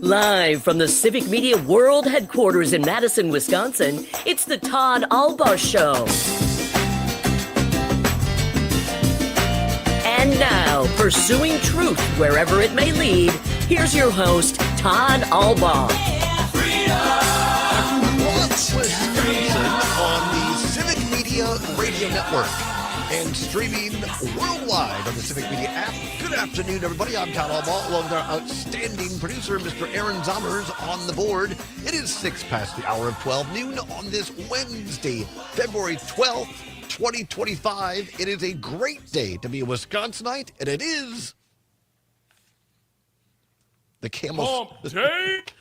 Live from the Civic Media World Headquarters in Madison, Wisconsin, it's the Todd Allbaugh Show. And now, pursuing truth wherever it may lead, here's your host, Todd Allbaugh. On the Civic Media Radio Network and streaming worldwide on the Civic Media app. Good afternoon, everybody. I'm Todd Allbaugh, along with our outstanding producer, Mr. Aaron Zommers, on the board. It is 6 past the hour of 12 noon on this Wednesday, February 12th, 2025. It is a great day to be a Wisconsinite, and it is the camel.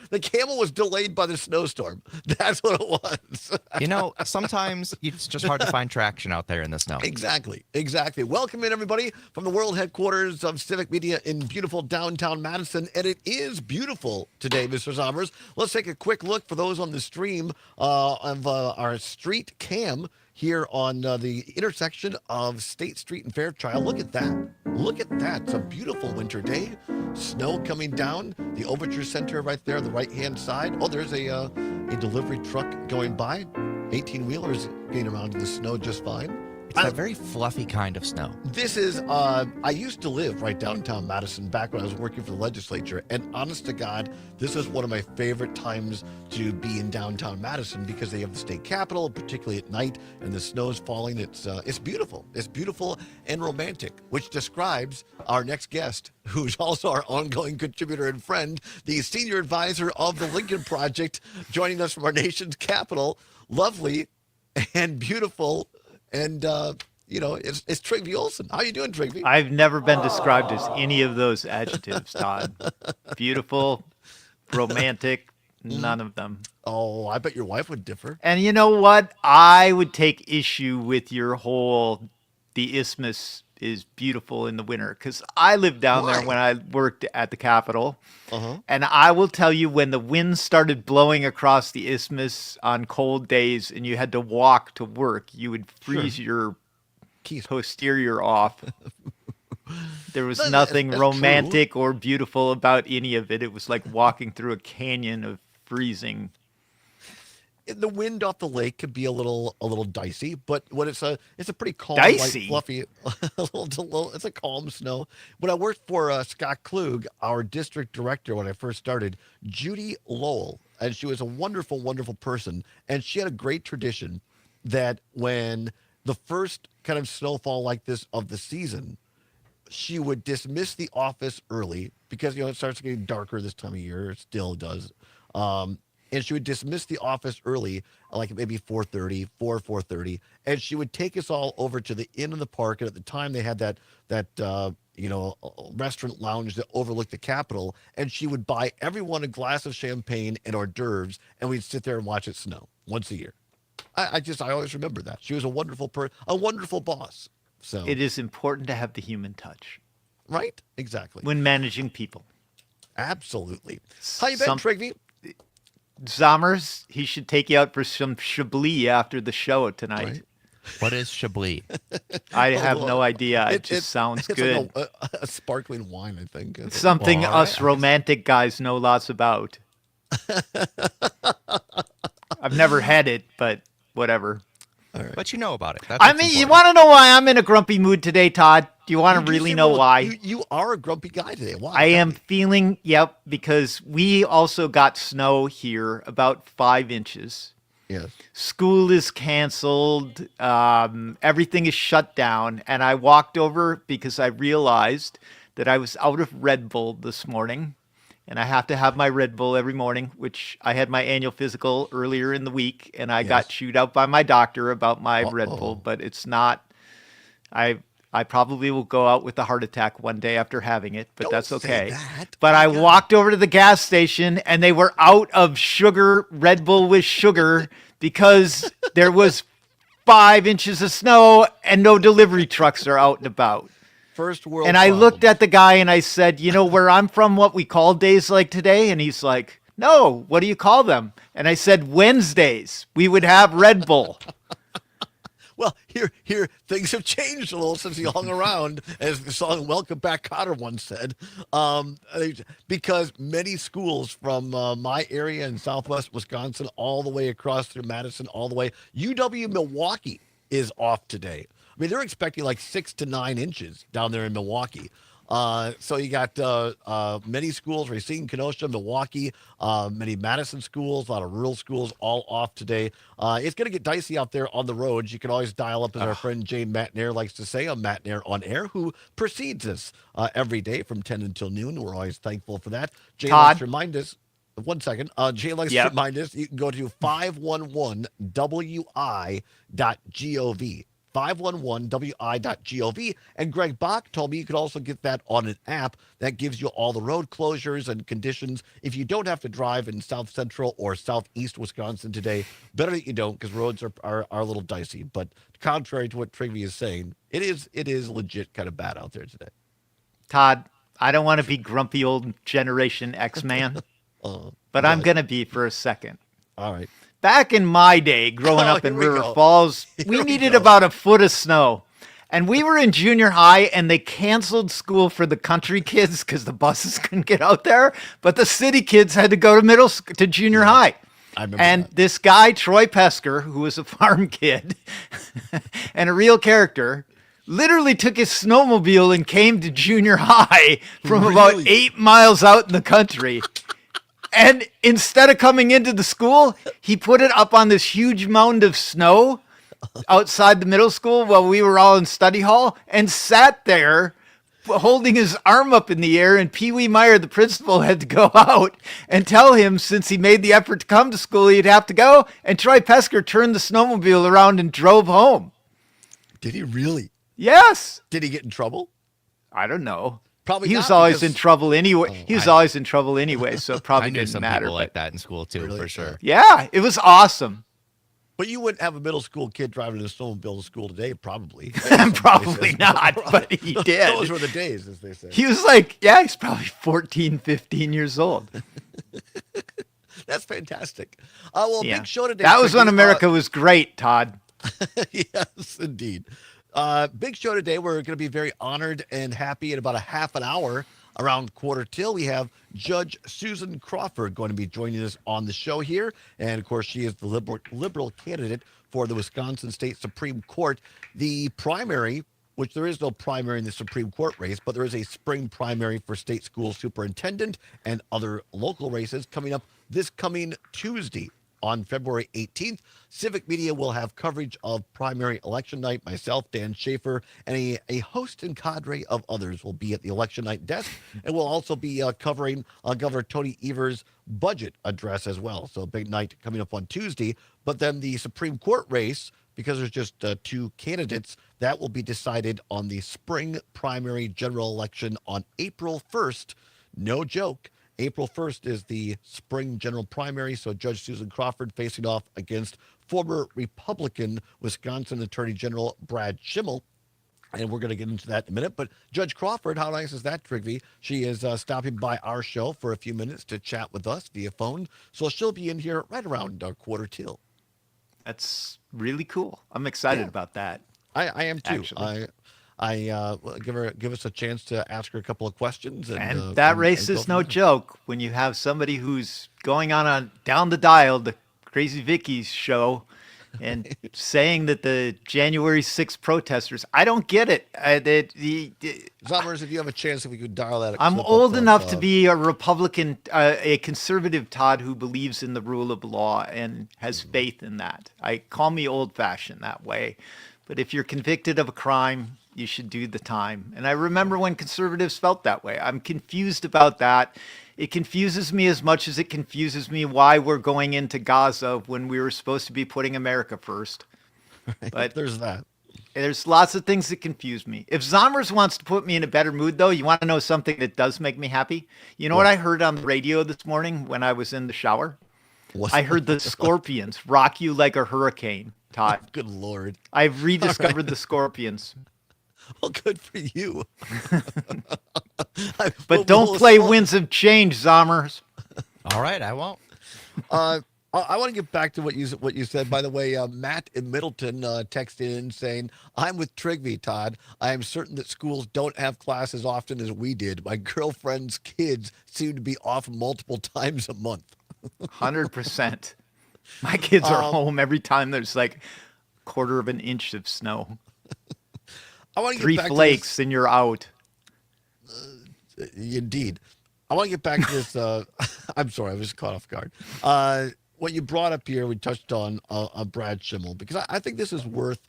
The camel was delayed by the snowstorm. That's what it was. You know, sometimes it's just hard to find traction out there in the snow. Exactly. Welcome in, everybody, from the world headquarters of Civic Media in beautiful downtown Madison. And it is beautiful today, Mr. Zommers. Let's take a quick look for those on the stream of our street cam here on the intersection of State Street and Fairchild. Look at that. It's a beautiful winter day. Snow coming down. The Overture Center right there on the right-hand side. Oh, there's a delivery truck going by. 18-wheelers getting around in the snow just fine. It's that very fluffy kind of snow. This is, I used to live right downtown Madison back when I was working for the legislature. And honest to God, this is one of my favorite times to be in downtown Madison because they have the state capitol, particularly at night, and the snow's falling. It's beautiful. It's beautiful and romantic, which describes our next guest, who's also our ongoing contributor and friend, the senior advisor of the Lincoln Project, joining us from our nation's capital. Lovely and beautiful. And, it's Trygve Olsen. How you doing, Trygve? I've never been described as any of those adjectives, Todd. Beautiful, romantic, none of them. Oh, I bet your wife would differ. And you know what? I would take issue with your whole, the isthmus is beautiful in the winter, because I lived down there when I worked at the Capitol. And I will tell you, when the wind started blowing across the isthmus on cold days and you had to walk to work, you would freeze your posterior off. There was nothing romantic or beautiful about any of it. It was like walking through a canyon of freezing. The wind off the lake could be a little dicey, but when it's a pretty calm, dicey, light, fluffy, it's a calm snow. When I worked for Scott Klug, our district director, when I first started, Judy Lowell, and she was a wonderful, wonderful person, and she had a great tradition that when the first kind of snowfall like this of the season, she would dismiss the office early because it starts getting darker this time of year. It still does. And she would dismiss the office early, like maybe 4:30, and she would take us all over to the Inn in the Park. And at the time, they had that restaurant lounge that overlooked the Capitol, and she would buy everyone a glass of champagne and hors d'oeuvres, and we'd sit there and watch it snow once a year. I always remember that. She was a wonderful a wonderful boss. So it is important to have the human touch. Right? Exactly. When managing people. Absolutely. How you been, Trygve? Zommers, he should take you out for some Chablis after the show tonight. Right. What is Chablis? I have no idea. It just sounds good. Like a sparkling wine, I think. Something us romantic guys know lots about. I've never had it, but whatever. All right. But you know about it. That's you want to know why I'm in a grumpy mood today, Todd? Do you want to really know why? You are a grumpy guy today. Why? I am feeling, because we also got snow here, about 5 inches. Yes. School is canceled. Everything is shut down. And I walked over because I realized that I was out of Red Bull this morning. And I have to have my Red Bull every morning, which I had my annual physical earlier in the week. And I got chewed out by my doctor about my Red Bull. But it's not... I probably will go out with a heart attack one day after having it, but that's okay. But I walked over to the gas station and they were out of Red Bull with sugar, because there was 5 inches of snow and no delivery trucks are out and about. First world. And I looked at the guy and I said, where I'm from, what we call days like today? And he's like, no, what do you call them? And I said, Wednesdays. We would have Red Bull. Well, here, things have changed a little since he hung around, as the song "Welcome Back, Cotter" once said. Because many schools from my area in Southwest Wisconsin, all the way across through Madison, all the way UW Milwaukee is off today. I mean, they're expecting like 6 to 9 inches down there in Milwaukee. So you got many schools, Racine, Kenosha, Milwaukee, many Madison schools, a lot of rural schools, all off today. It's going to get dicey out there on the roads. You can always dial up, as our friend Jane Matnair likes to say, on Matnair on Air, who precedes us every day from 10 until noon. We're always thankful for that. Jane likes to remind us. One second. Jay likes to remind us, you can go to 511wi.gov. 511wi.gov. And Greg Bach told me you could also get that on an app that gives you all the road closures and conditions. If you don't have to drive in South Central or Southeast Wisconsin today, better that you don't, because roads are a little dicey. But contrary to what Trigby is saying, it is legit kind of bad out there today. Todd, I don't want to be grumpy old Generation X man, but I'm going to be for a second. All right. Back in my day, growing up in River Falls, we needed about a foot of snow. And we were in junior high, and they canceled school for the country kids because the buses couldn't get out there. But the city kids had to go to junior high. I remember and that. This guy, Troy Pesker, who was a farm kid and a real character, literally took his snowmobile and came to junior high from about 8 miles out in the country. And instead of coming into the school, he put it up on this huge mound of snow outside the middle school while we were all in study hall, and sat there holding his arm up in the air. And Pee Wee Meyer, the principal, had to go out and tell him, since he made the effort to come to school, he'd have to go. And Troy Pesker turned the snowmobile around and drove home. Did he really? Yes. Did he get in trouble? I don't know. Probably he was not, always because- in trouble anyway. He was always in trouble anyway, so it probably I knew didn't some matter. people like but- that in school too, for sure. Yeah, it was awesome. But you wouldn't have a middle school kid driving a snowmobile to school today, probably. Probably not, but he did. Those were the days, as they say. He was like, yeah, he's probably 14, 15 years old. That's fantastic. Well, Yeah. big show today. That was when Trigby. America was great, Todd. Yes, indeed. Big show today. We're going to be very honored and happy. In about a half an hour, around quarter till, we have Judge Susan Crawford going to be joining us on the show here. And, of course, she is the liberal candidate for the Wisconsin State Supreme Court. The primary, which there is no primary in the Supreme Court race, but there is a spring primary for state school superintendent and other local races coming up this coming Tuesday. On February 18th, Civic Media will have coverage of primary election night. Myself, Dan Schaefer, and a host and cadre of others will be at the election night desk, and we'll also be covering Governor Tony Evers' budget address as well. So a big night coming up on Tuesday. But then the Supreme Court race, because there's just 2 candidates, that will be decided on the spring primary general election on April 1st. No joke. April 1st is the spring general primary, so Judge Susan Crawford facing off against former Republican Wisconsin Attorney General Brad Schimmel. And we're going to get into that in a minute. But Judge Crawford, how nice is that, Trigby? She is stopping by our show for a few minutes to chat with us via phone. So she'll be in here right around quarter till. That's really cool. I'm excited about that. I am too. Actually. I give us a chance to ask her a couple of questions. And that race go is from no there. joke when you have somebody who's going on down the dial, the Crazy Vicky's show, and saying that the January 6th protesters, I don't get it. Zommers, if you have a chance, if we could dial that. I'm clip up old from, enough to be a Republican, a conservative Todd who believes in the rule of law and has faith in that. Call me old-fashioned that way. But if you're convicted of a crime, you should do the time. And I remember when conservatives felt that way. I'm confused about that. It confuses me as much as it confuses me why we're going into Gaza when we were supposed to be putting America first. But There's that. there's lots of things that confuse me. If Zommers wants to put me in a better mood, though, you want to know something that does make me happy? You know what I heard on the radio this morning when I was in the shower? I heard the Scorpions rock you like a hurricane, Todd. Good Lord. I've rediscovered the Scorpions. Well, good for you. But don't play Winds of Change, Zommers. All right, I won't. I want to get back to what you said. By the way, Matt in Middleton texted in saying, "I'm with Trigby, Todd. I am certain that schools don't have class as often as we did. My girlfriend's kids seem to be off multiple times a month." 100%. My kids are Um, home every time there's like quarter of an inch of snow. I want to get 3 back to flakes and you're out. this. Indeed, I want to get back to this. I'm sorry, I was caught off guard. What you brought up here, we touched on Brad Schimmel, because I think this is worth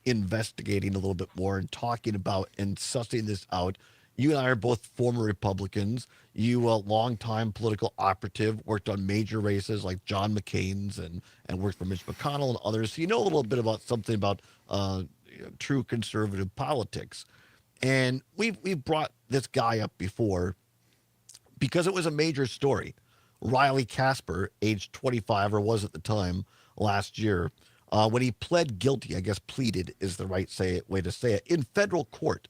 investigating a little bit more and talking about and sussing this out. You and I are both former Republicans. You, a longtime political operative, worked on major races like John McCain's and worked for Mitch McConnell and others. So you know a little bit about something about true conservative politics. And we've brought this guy up before because it was a major story. Riley Casper, age 25, or was at the time last year, when he pled guilty, I guess pleaded is the right way to say it, in federal court.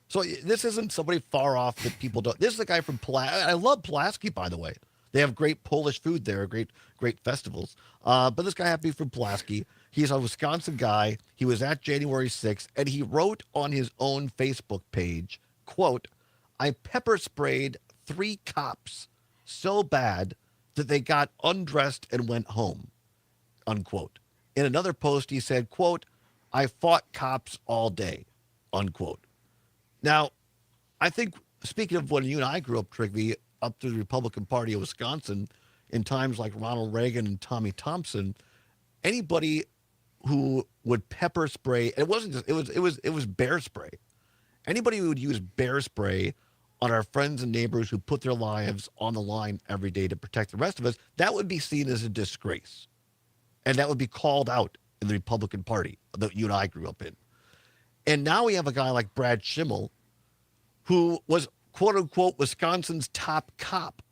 So this isn't somebody far off that people don't. This is a guy from Pulaski. I love Pulaski, by the way. They have great Polish food there, great festivals. But this guy happened to be from Pulaski. He's a Wisconsin guy. He was at January 6th, and he wrote on his own Facebook page, quote, "I pepper sprayed 3 cops so bad that they got undressed and went home," unquote. In another post, he said, quote, "I fought cops all day," unquote. Now, I think, speaking of when you and I grew up, Trigby, up through the Republican Party of Wisconsin, in times like Ronald Reagan and Tommy Thompson, anybody who would pepper spray, and it wasn't just, it was bear spray. Anybody who would use bear spray on our friends and neighbors who put their lives on the line every day to protect the rest of us, that would be seen as a disgrace. And that would be called out in the Republican Party that you and I grew up in. And now we have a guy like Brad Schimmel, who was, quote unquote, Wisconsin's top cop.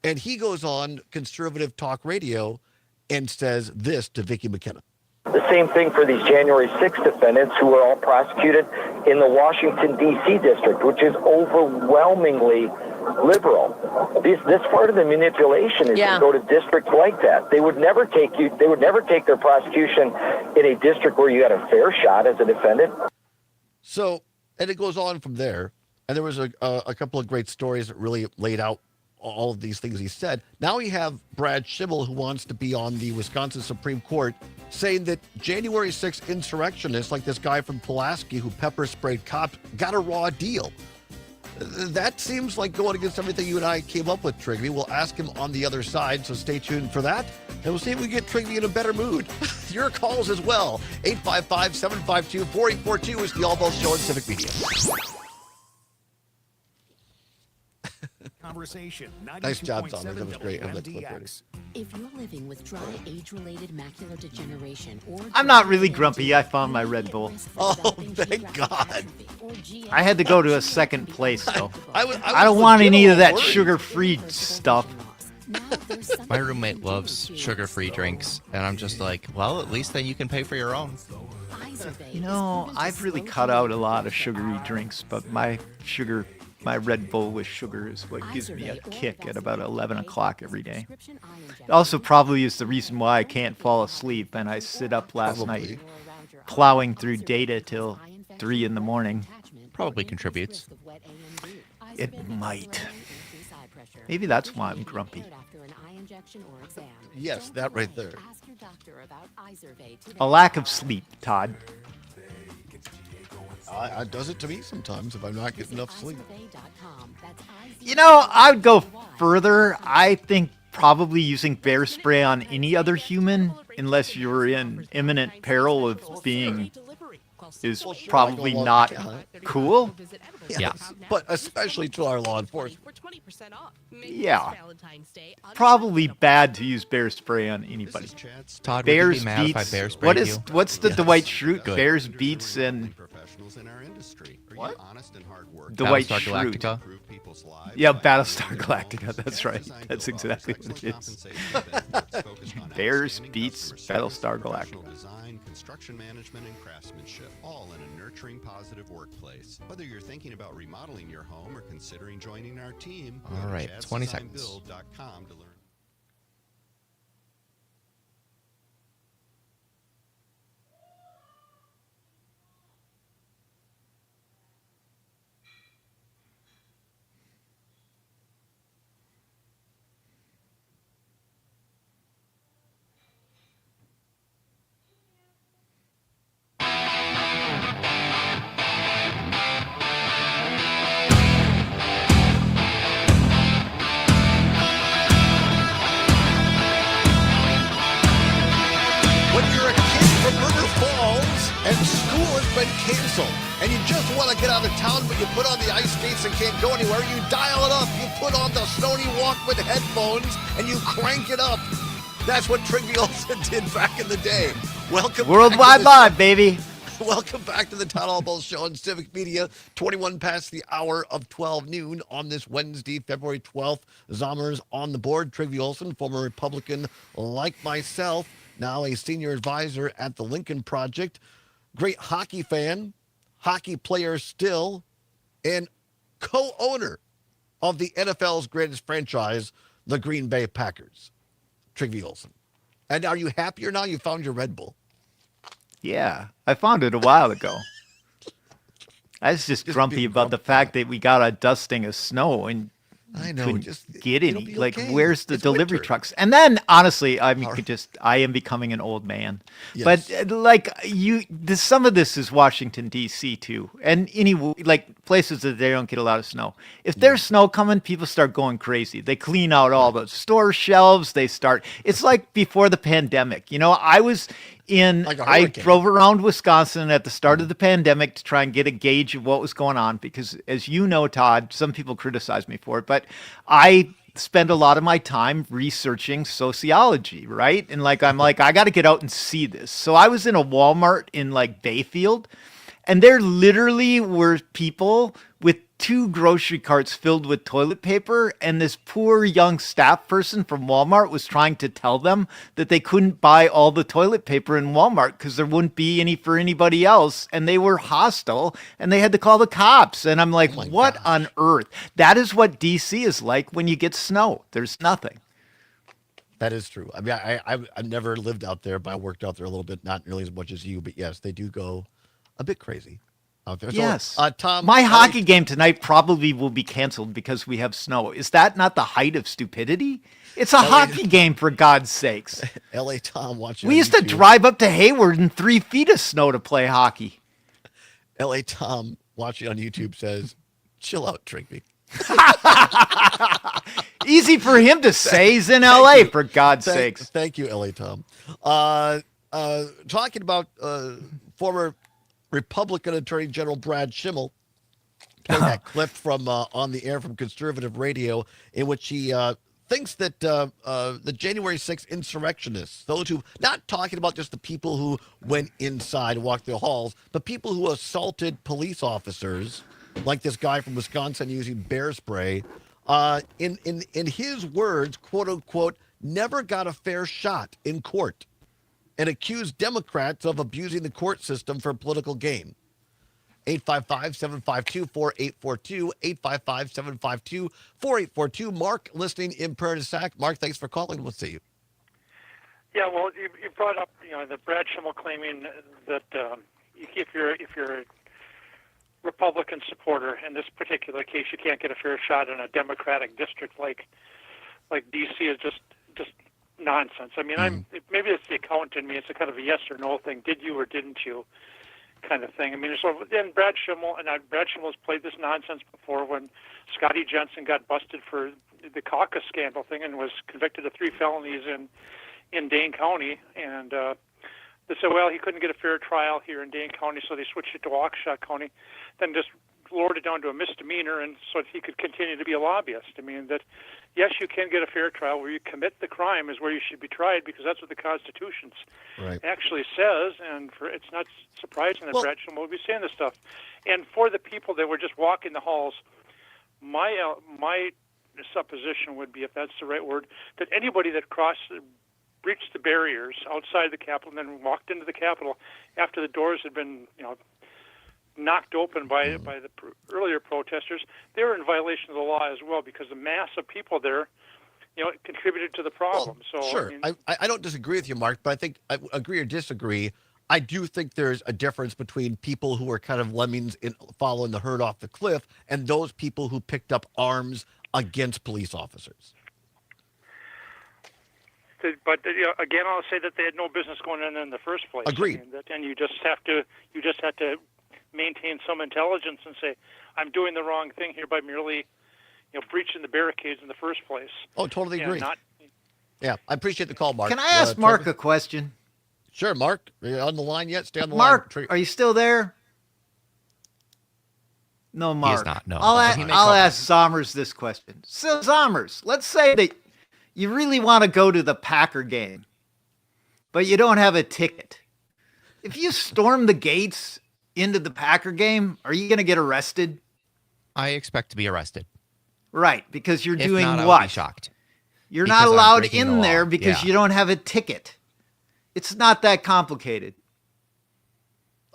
And he goes on conservative talk radio and says this to Vicki McKenna. The same thing for these January 6th defendants who were all prosecuted in the Washington, D.C. district, which is overwhelmingly liberal. This part of the manipulation is to go to districts like that. They would never take their prosecution in a district where you had a fair shot as a defendant. So, and it goes on from there. And there was a couple of great stories that really laid out all of these things he said. Now we have Brad Schimmel, who wants to be on the Wisconsin Supreme Court, saying that January 6th insurrectionists like this guy from Pulaski who pepper sprayed cops got a raw deal. That seems like going against everything you and I came up with, Trigby. We'll ask him on the other side, so stay tuned for that. And we'll see if we get Trigby in a better mood. Your calls as well. 855-752-4842 is the Allbaugh Show on Civic Media. Conversation. Nice job, Thomas. That was great. If you're living with dry age-related macular degeneration or I'm not really grumpy. I found my Red Bull. Oh, thank God. I had to go to a second place, though. I don't want any of that worried. sugar-free stuff. My roommate loves sugar-free drinks, and I'm just like, well, at least then you can pay for your own. You know, I've really cut out a lot of sugary drinks, but my Red Bull with sugar is what gives me a kick at about 11 o'clock every day. It also probably is the reason why I can't fall asleep, and I sit up last night plowing through data till 3 in the morning. Probably contributes. It might. Maybe that's why I'm grumpy. Yes, that right there. A lack of sleep, Todd. It does it to me sometimes if I'm not getting enough sleep. You know, I would go further. I think probably using bear spray on any other human, unless you're in imminent peril of being, is probably not cool. Yeah. But especially to our law enforcement. Yeah. Probably bad to use bear spray on anybody. Todd, would you Bears be mad if I beats. bear sprayed you? What's the Dwight Schrute? Good. Bears beats and what? Dwight Battlestar Schrute. Galactica? Yeah, Battlestar Galactica. That's right. That's exactly what it is. Bears beats Battlestar Galactica. Design, construction management, and craftsmanship, all in a nurturing, positive workplace. Whether you're thinking about remodeling your home or considering joining our team, All right, 20 seconds. chadsdesignbuild.com to learn. been canceled, and you just want to get out of town, but you put on the ice skates and can't go anywhere, you dial it up. You put on the Sony Walkman headphones, and you crank it up. That's what Trigby Olsen did back in the day. Welcome Worldwide Live, baby. Welcome back to the Todd Allbaugh Show on Civic Media, 21 past the hour of 12 noon on this Wednesday, February 12th. Zommers on the board. Trigby Olsen, former Republican like myself, now a senior advisor at the Lincoln Project. Great hockey fan, hockey player still, and co-owner of the NFL's greatest franchise, the Green Bay Packers. Trigby Olsen. And are you happier now you found your Red Bull? Yeah, I found it a while ago. I was just grumpy about the fact that we got a dusting of snow and I know, couldn't just get it'll any. be Like, okay. where's the It's delivery winter. trucks? And then, honestly, I mean, I am becoming an old man. Yes. But like some of this is Washington D.C. too, and like places that they don't get a lot of snow. If there's snow coming, people start going crazy. They clean out all the store shelves. They start. It's like before the pandemic. You know, I drove around Wisconsin at the start of the pandemic to try and get a gauge of what was going on because, as you know, Todd, some people criticize me for it, but I spend a lot of my time researching sociology, right? And I'm like, I got to get out and see this. So I was in a Walmart in like Bayfield, and there literally were people with 2 grocery carts filled with toilet paper, and this poor young staff person from Walmart was trying to tell them that they couldn't buy all the toilet paper in Walmart because there wouldn't be any for anybody else, and they were hostile, and they had to call the cops. And I'm like, what on earth? That is what D.C. is like when you get snow. There's nothing. That is true. I mean, I've never lived out there, but I worked out there a little bit, not nearly as much as you, but yes, they do go a bit crazy out there. Yes. So, Tom, my hockey game tonight probably will be canceled because we have snow. Is that not the height of stupidity? It's a hockey game, for God's sakes. L.A. Tom watching. We used to drive up to Hayward in 3 feet of snow to play hockey. L.A. Tom watching on YouTube says, "Chill out, Trigby." Easy for him to say. He's in L.A. for God's sakes. Thank you, L.A. Tom. Talking about former Republican Attorney General Brad Schimmel, played that clip from on the air from conservative radio in which he thinks that the January 6th insurrectionists, those who, not talking about just the people who went inside and walked the halls, but people who assaulted police officers, like this guy from Wisconsin using bear spray, in his words, quote unquote, never got a fair shot in court, and accused Democrats of abusing the court system for political gain. 855-752-4842, 855-752-4842. Mark, listening in Prairie du Sac. Mark, thanks for calling. We'll see you. Yeah, well, you brought up, the Brad Schimmel claiming that if you're a Republican supporter, in this particular case, you can't get a fair shot in a Democratic district like D.C. is just nonsense. I mean, maybe it's the accountant in me. It's a kind of a yes or no thing. Did you or didn't you kind of thing. I mean, so then Brad Schimmel has played this nonsense before when Scotty Jensen got busted for the caucus scandal thing and was convicted of 3 felonies in Dane County. And they said, well, he couldn't get a fair trial here in Dane County, so they switched it to Waukesha County, then just lowered it down to a misdemeanor, and so he could continue to be a lobbyist. I mean, that yes, you can get a fair trial. Where you commit the crime is where you should be tried, because that's what the Constitution actually says. And it's not surprising that Brad Schimmel would be saying this stuff. And for the people that were just walking the halls, my supposition would be, if that's the right word, that anybody that breached the barriers outside the Capitol and then walked into the Capitol after the doors had been, knocked open by the earlier protesters, they were in violation of the law as well, because the mass of people there, contributed to the problem. Well, sure, I don't disagree with you, Mark, but I think, I agree or disagree, I do think there's a difference between people who are kind of lemmings in following the herd off the cliff and those people who picked up arms against police officers. But again, I'll say that they had no business going in the first place. Agreed. And you just have to maintain some intelligence and say, I'm doing the wrong thing here by merely, breaching the barricades in the first place. Oh, totally agree. Yeah, I appreciate the call, Mark. Can I ask Mark a question? Sure, Mark. Are you on the line yet? Stay on the line. Mark, line. are you still there? No, Mark. is not, no. I'll, But a- he may I'll cover. ask Zommers this question. So, Zommers, let's say that you really want to go to the Packer game, but you don't have a ticket. If you storm the gates into the Packer game, are you going to get arrested? I expect to be arrested. Right, because you're If doing not, I would what? be shocked. You're Because not I'm allowed breaking the in law. there because Yeah. you don't have a ticket. It's not that complicated.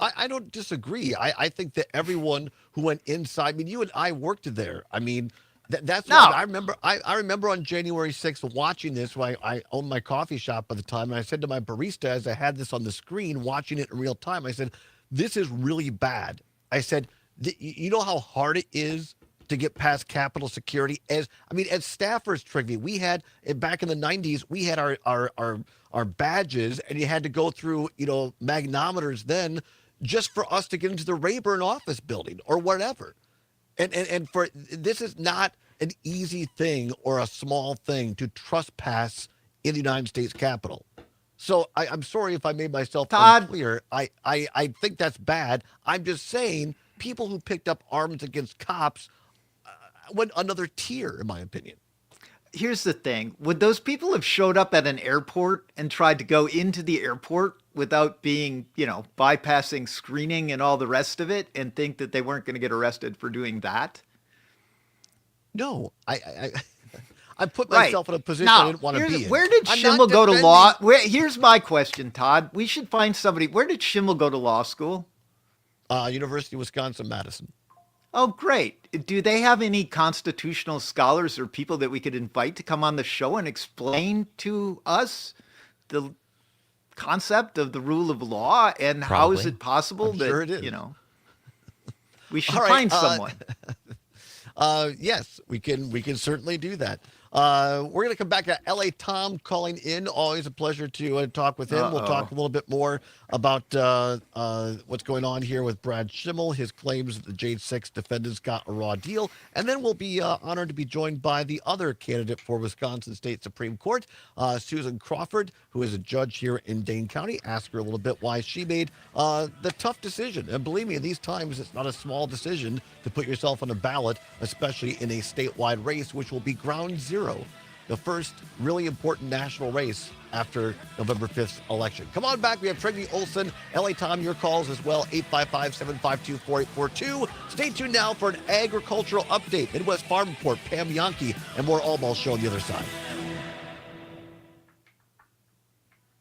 I don't disagree. I think that everyone who went inside, I mean, you and I worked there. I mean, that's No. what I remember. I remember on January 6th watching this when I owned my coffee shop at the time. And I said to my barista as I had this on the screen, watching it in real time, I said, this is really bad. I said, you know how hard it is to get past Capitol security? As staffers, Trigby, we had, back in the 90s, we had our badges, and you had to go through, magnometers then, just for us to get into the Rayburn office building or whatever. And for this is not an easy thing or a small thing to trespass in the United States Capitol. So I'm sorry if I made myself Todd. unclear. I think that's bad. I'm just saying people who picked up arms against cops went another tier, in my opinion. Here's the thing. Would those people have showed up at an airport and tried to go into the airport without being, bypassing screening and all the rest of it and think that they weren't going to get arrested for doing that? No, I put Right. myself in a position Now, I didn't want to be in. Where did I'm Schimmel not go to defending- law? Here's my question, Todd. We should find somebody. Where did Schimmel go to law school? University of Wisconsin-Madison. Oh, great. Do they have any constitutional scholars or people that we could invite to come on the show and explain to us the concept of the rule of law and how is Probably. it possible I'm that, sure it is. We should All right, find someone. Yes, we can certainly do that. We're going to come back to LA Tom calling in. Always a pleasure to talk with him. We'll talk a little bit more about what's going on here with Brad Schimmel, his claims that the Jade 6 defendants got a raw deal. And then we'll be honored to be joined by the other candidate for Wisconsin State Supreme Court, Susan Crawford, who is a judge here in Dane County. Ask her a little bit why she made the tough decision. And believe me, in these times, it's not a small decision to put yourself on a ballot, especially in a statewide race, which will be ground zero. The first really important national race after November 5th's election. Come on back. We have Trigby Olson, LA Tom, your calls as well, 855-752-4842. Stay tuned now for an agricultural update. Midwest Farm Report, Pam Yankee, and more Allbaugh show on the other side.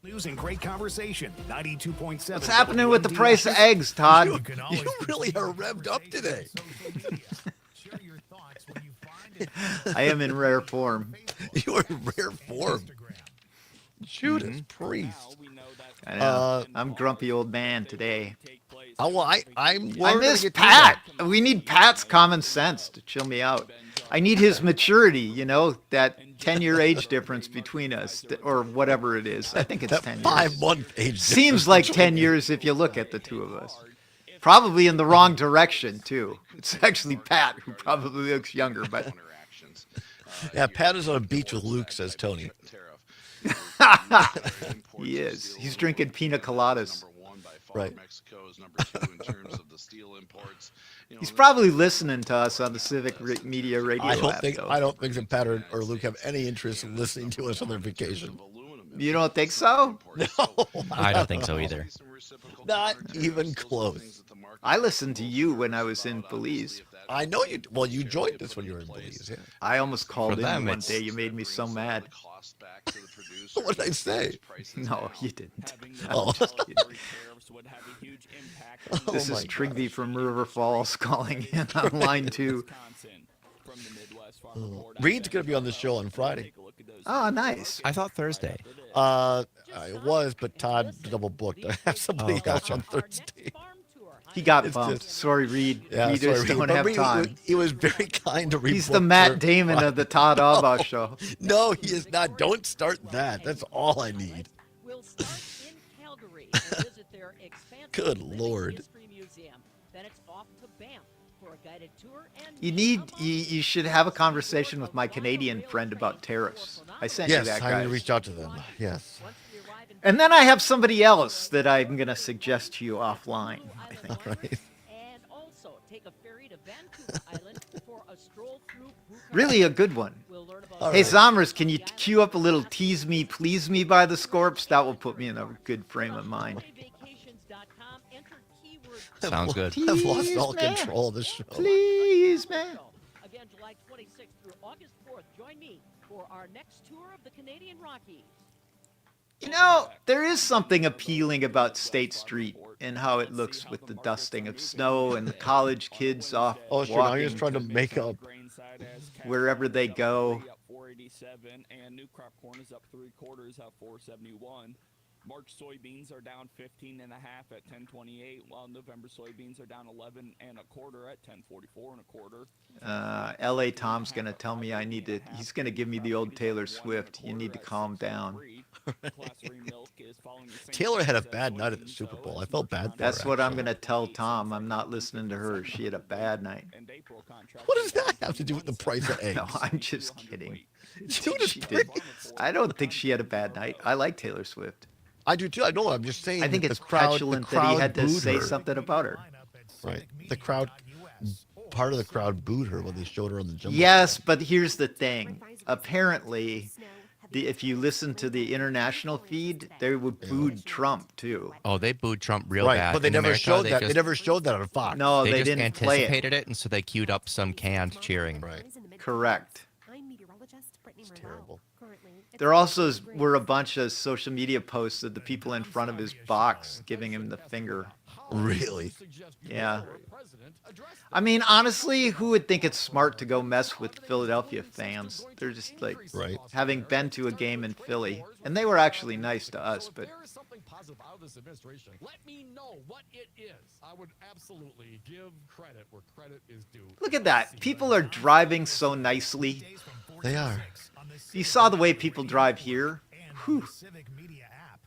News and great conversation. 92.7. What's happening with the price of eggs, Todd? You really are revved up today. Share your thoughts when you find it. I am in rare form. You are in rare form. Judas Priest. I know. I'm grumpy old man today. I'm I worried miss to get to Pat. We need Pat's common sense to chill me out. I need his maturity, that 10-year age difference between us, or whatever it is. I think it's that 10 years. 5-month age Seems difference like between 10 years if you look at the two of us. Probably in the wrong direction, too. It's actually Pat who probably looks younger, but Yeah, Pat is on a beach with Luke, says Tony. he is. He's drinking pina coladas. Right. He's probably listening to us on the Civic Media Radio I don't app, think though. that Pat or Luke have any interest in listening to us on their vacation. You don't think so? No, I don't think so either. not even close. I listened to you when I was in Belize. I know you. Well, you joined us when you were in Belize. Yeah. I almost called For in them, one it's- day. You made me so mad. What did I say? No, you didn't. Oh. I'm just kidding. Oh This my is Trigby from River Falls calling in on line 2. Reed's going to be on the show on Friday. Oh, nice. I thought Thursday. It was, but Todd double booked. I have somebody else gotcha. on Thursday. He got It's bumped. just- Sorry, Reed. Yeah, we sorry, just Reed. don't But have Reed, time. He was very kind to read. He's the Matt Damon of the Todd Allbaugh show. No, he is not. Don't start that. That's all I need. We'll start in Calgary and visit their expansive Good Living Lord. History Museum. Then it's off to Banff for a guided tour and You should have a conversation with my Canadian friend about tariffs. I sent you Yes, that, I'm going guy. to reach out to them. Yes. once we arrive in And then I have somebody else that I'm going to suggest to you offline. I think. All right. and also take a ferry to Vancouver Island for a stroll through Bucharest. Really a good one. We'll learn about All Hey, right. Zomers, can you cue up a little Tease Me, Please Me by the Scorps? That will put me in a good frame of mind. holidayvacations.com. Enter keyword Sounds good. I've lost all Tease me. control of this show. Please, man. Again, July 26th through August 4th. Join me for our next tour of the Canadian Rockies. You know, there is something appealing about State Street and how it looks with the dusting of snow and the college kids off Oh, sure. Now you're just walking trying to make up. wherever they go. Up 487 and new crop corn is up 3/4 at 471. March soybeans are down 15 and a half at 1028, while November soybeans are down 11 and a quarter at 1044 and a quarter. LA Tom's going to tell me he's going to give me the old Taylor Swift. You need to calm down. Taylor had a bad night at the Super Bowl. I felt bad for That's her, what I'm actually. going to tell Tom. I'm not listening to her. She had a bad night. What does that have to do with the price of eggs? No, I'm just kidding. Dude, it's She did. price. I don't think she had a bad night. I like Taylor Swift. I do too. I know. I'm just saying. I think that it's the crowd, petulant the that he crowd had to booed say her. something about her. Right. The crowd, part of the crowd booed her when they showed her on the jumbo. Yes, but here's the thing. Apparently, if you listen to the international feed, they would booed Trump too. Oh, they booed Trump real Right, bad. but they In never America, showed they that. Just, They never showed that on Fox. No, they they just didn't play it. anticipated it, and so they queued up some canned cheering. Right. Correct. I'm meteorologist Brittany It's Merlot. terrible. Currently, it's There also great. were a bunch of social media posts of the people in front of his box giving him the finger. Really? Yeah. I mean, honestly, who would think it's smart to go mess with Philadelphia fans? They're just like, Right. having been to a game in Philly, and they were actually nice to us, but There is something positive out of this administration. Let me know what it is. I would absolutely give credit where credit is due. look at that. People are driving so nicely. They are. You saw the way people drive here? Whew.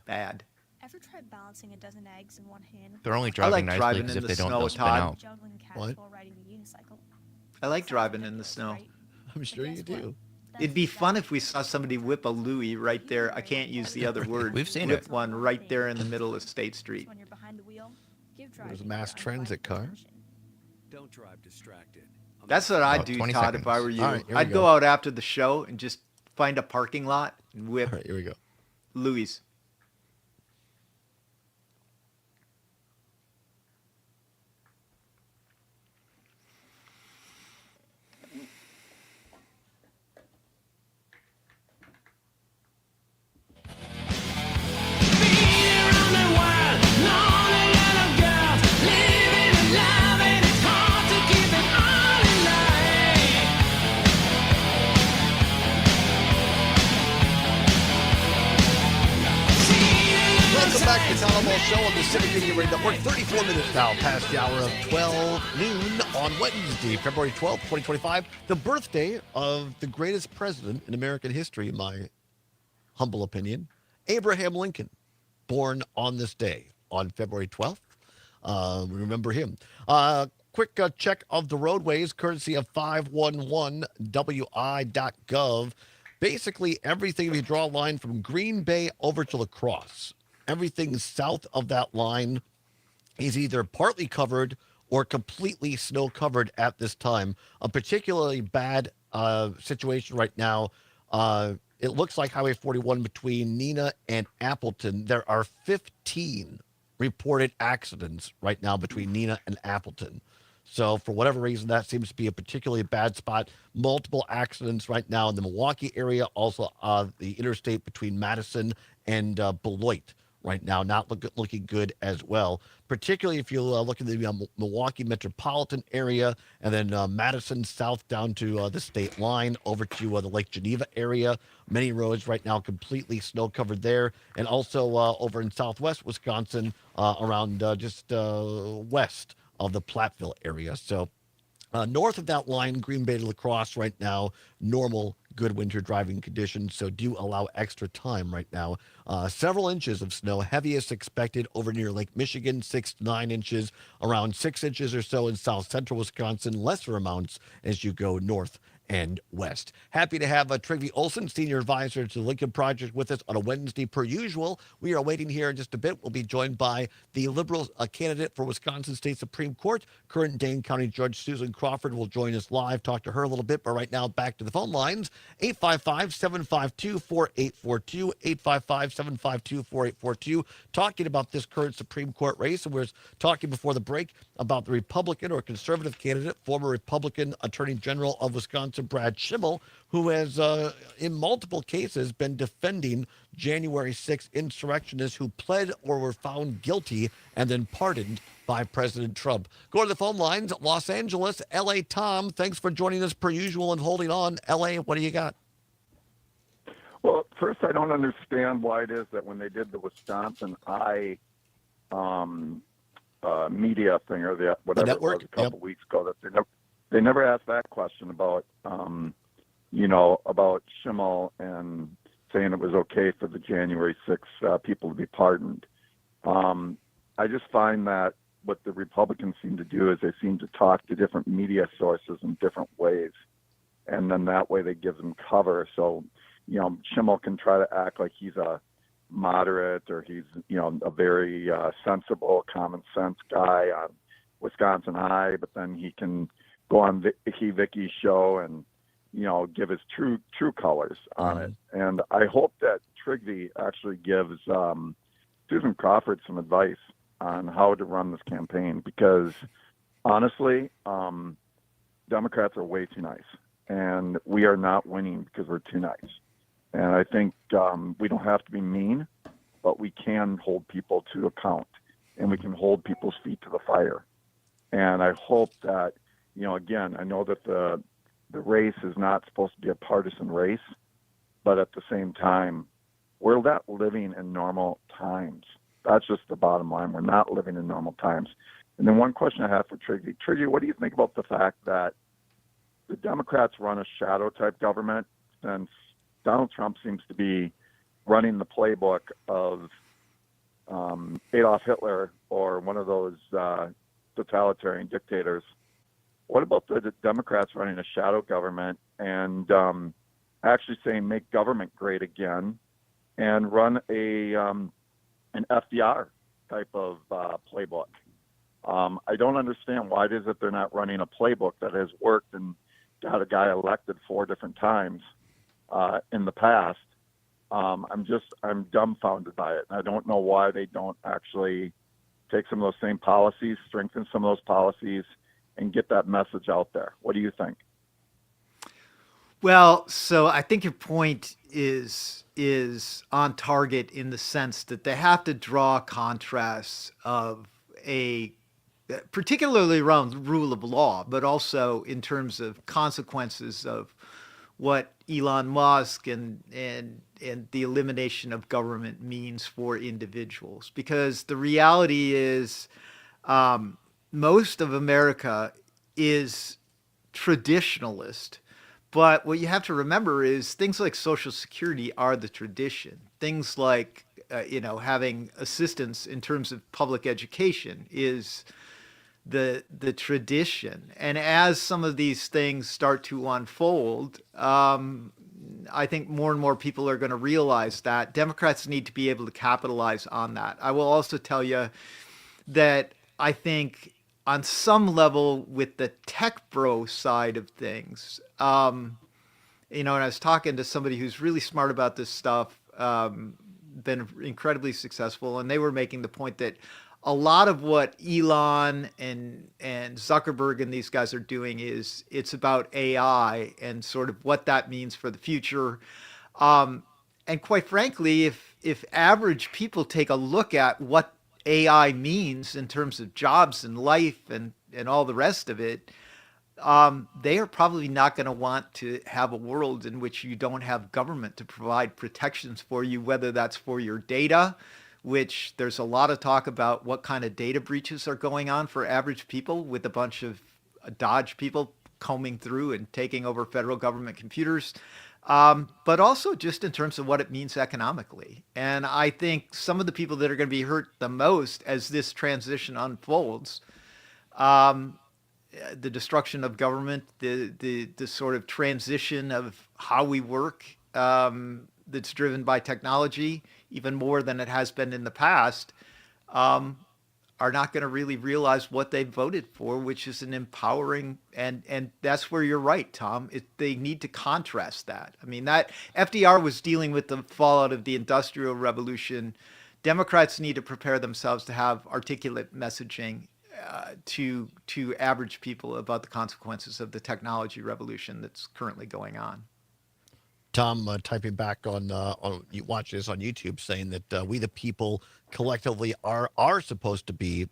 Bad. Ever tried balancing a dozen eggs in one hand? They're only I driving like nicely driving because in if the they don't, snow, they'll spin Todd. out. Juggling cats What? while riding a unicycle. I like driving in the snow. I'm sure you do. It'd be fun if we saw somebody whip a Louis right there. I can't use the other word. We've seen whip it. one right there in the middle of State Street. When you're behind the wheel, give There's a driving mass your transit undivided car. attention. Don't drive distracted. That's what I'd Oh, do, 20 Todd, if I seconds. were you. All right, here we I'd go. go out after the show and just find a parking lot and whip All right, here we go. Louis. Welcome back to the Allbaugh Show on the Civic Media Radio Network. 34 minutes now past the hour of 12 noon on Wednesday, February 12th, 2025. The birthday of the greatest president in American history, in my humble opinion, Abraham Lincoln, born on this day, on February 12th. Remember him. Quick check of the roadways, courtesy of 511wi.gov. Basically, everything, if you draw a line from Green Bay over to La Crosse, everything south of that line is either partly covered or completely snow covered at this time. A particularly bad situation right now. It looks like Highway 41 between Neenah and Appleton. There are 15 reported accidents right now between Neenah and Appleton. So for whatever reason, that seems to be a particularly bad spot. Multiple accidents right now in the Milwaukee area, also the interstate between Madison and Beloit right now, not looking good as well. Particularly if you look at the Milwaukee metropolitan area and then Madison south down to the state line over to the Lake Geneva area. Many roads right now completely snow covered there. And also over in southwest Wisconsin around just west of the Platteville area. So north of that line, Green Bay to La Crosse right now, normal, good winter driving conditions. So do allow extra time right now. Several inches of snow, heaviest expected over near Lake Michigan, 6 to 9 inches, around 6 inches or so in south central Wisconsin, lesser amounts as you go north and west. Happy to have Trygve Olsen, Senior Advisor to the Lincoln Project, with us on a Wednesday per usual. We are waiting here in just a bit. We'll be joined by the Liberal candidate for Wisconsin State Supreme Court, current Dane County Judge Susan Crawford will join us live, talk to her a little bit. But right now, back to the phone lines, 855-752-4842, 855-752-4842, talking about this current Supreme Court race. And we were talking before the break about the Republican or conservative candidate, former Republican Attorney General of Wisconsin, Brad Schimmel, who has, in multiple cases, been defending January 6th insurrectionists who pled or were found guilty and then pardoned by President Trump. Go to the phone lines, Los Angeles, L.A. Tom, thanks for joining us per usual and holding on. L.A., what do you got? Well, first, I don't understand why it is that when they did the Wisconsin media thing or whatever it was a couple weeks ago, that they never asked that question about about Schimmel and saying it was okay for the January 6th people to be pardoned. I just find that what the Republicans seem to do is they seem to talk to different media sources in different ways, and then that way they give them cover. So, Schimmel can try to act like he's a moderate or he's, a very sensible, common sense guy on Wisconsin High, but then he can go on Vicky's show and, give his true colors on it. And I hope that Trygve actually gives Susan Crawford some advice on how to run this campaign, because honestly, Democrats are way too nice, and we are not winning because we're too nice. And I think we don't have to be mean, but we can hold people to account, and we can hold people's feet to the fire. And I hope that, again, I know that the race is not supposed to be a partisan race, but at the same time, we're not living in normal times. That's just the bottom line. We're not living in normal times. And then one question I have for Trygve. Trygve, what do you think about the fact that the Democrats run a shadow-type government, since Donald Trump seems to be running the playbook of Adolf Hitler or one of those totalitarian dictators? What about the Democrats running a shadow government and actually saying make government great again and run an FDR type of playbook? I don't understand why it is that they're not running a playbook that has worked and got a guy elected 4 different times in the past. I'm dumbfounded by it. And I don't know why they don't actually take some of those same policies, strengthen some of those policies, and get that message out there. What do you think? Well, so I think your point is on target in the sense that they have to draw contrasts of particularly around the rule of law, but also in terms of consequences of what Elon Musk and the elimination of government means for individuals. Because the reality is, most of America is traditionalist. But what you have to remember is things like Social Security are the tradition. Things like, having assistance in terms of public education is the tradition. And as some of these things start to unfold, I think more and more people are going to realize that Democrats need to be able to capitalize on that. I will also tell you that I think on some level with the tech bro side of things, and I was talking to somebody who's really smart about this stuff, been incredibly successful, and they were making the point that a lot of what Elon and Zuckerberg and these guys are doing it's about AI and sort of what that means for the future. And quite frankly, if average people take a look at what AI means in terms of jobs and life and all the rest of it, they are probably not going to want to have a world in which you don't have government to provide protections for you, whether that's for your data, which there's a lot of talk about what kind of data breaches are going on for average people with a bunch of Dodge people combing through and taking over federal government computers, but also just in terms of what it means economically. And I think some of the people that are going to be hurt the most as this transition unfolds, the destruction of government, the sort of transition of how we work, that's driven by technology, even more than it has been in the past, are not going to really realize what they voted for, which is an empowering, and that's where you're right, Tom. They need to contrast that. I mean, that FDR was dealing with the fallout of the Industrial Revolution. Democrats need to prepare themselves to have articulate messaging to average people about the consequences of the technology revolution that's currently going on. Tom typing back on you watch this on YouTube, saying that we the people collectively are supposed to be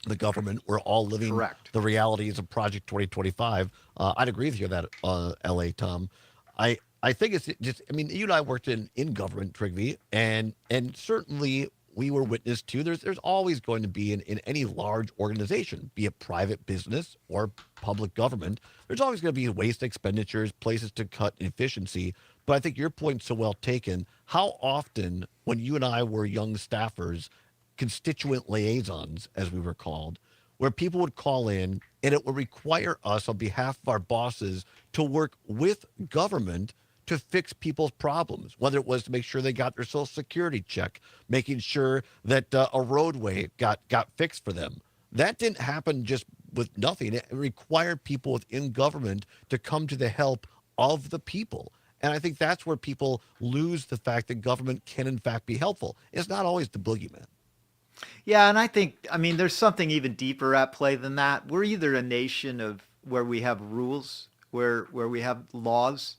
the government. We're all living Correct. the realities of Project 2025. I'd agree with you on that, LA Tom. I think it's just, I mean, you and I worked in government, Trigby, and certainly we were witness to, there's always going to be in any large organization, be it private business or public government, there's always going to be waste expenditures, places to cut efficiency. But I think your point's so well taken. How often, when you and I were young staffers, constituent liaisons, as we were called, where people would call in and it would require us on behalf of our bosses to work with government to fix people's problems, whether it was to make sure they got their Social Security check, making sure that a roadway got fixed for them. That didn't happen just with nothing. It required people within government to come to the help of the people. And I think that's where people lose the fact that government can, in fact, be helpful. It's not always the boogeyman. Yeah, and I mean, there's something even deeper at play than that. We're either a nation of where we have rules, where we have laws,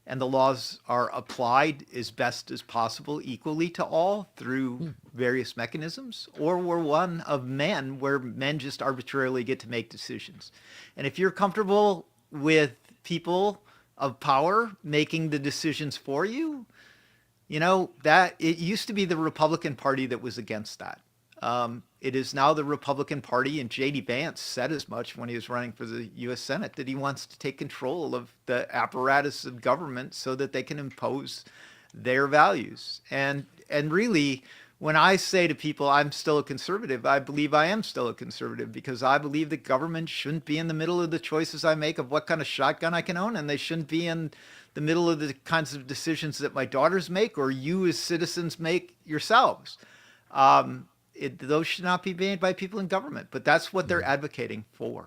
and the laws are applied as best as possible equally to all through various mechanisms, or we're one of men where men just arbitrarily get to make decisions. And if you're comfortable with people of power making the decisions for you, you know, that it used to be the Republican Party that was against that. It is now the Republican Party, and J.D. Vance said as much when he was running for the U.S. Senate, that he wants to take control of the apparatus of government so that they can impose their values. And really, when I say to people, I'm still a conservative, I believe I am still a conservative, because I believe that government shouldn't be in the middle of the choices I make of what kind of shotgun I can own, and they shouldn't be in the middle of the kinds of decisions that my daughters make or you as citizens make yourselves. Those should not be made by people in government, but that's what they're advocating for.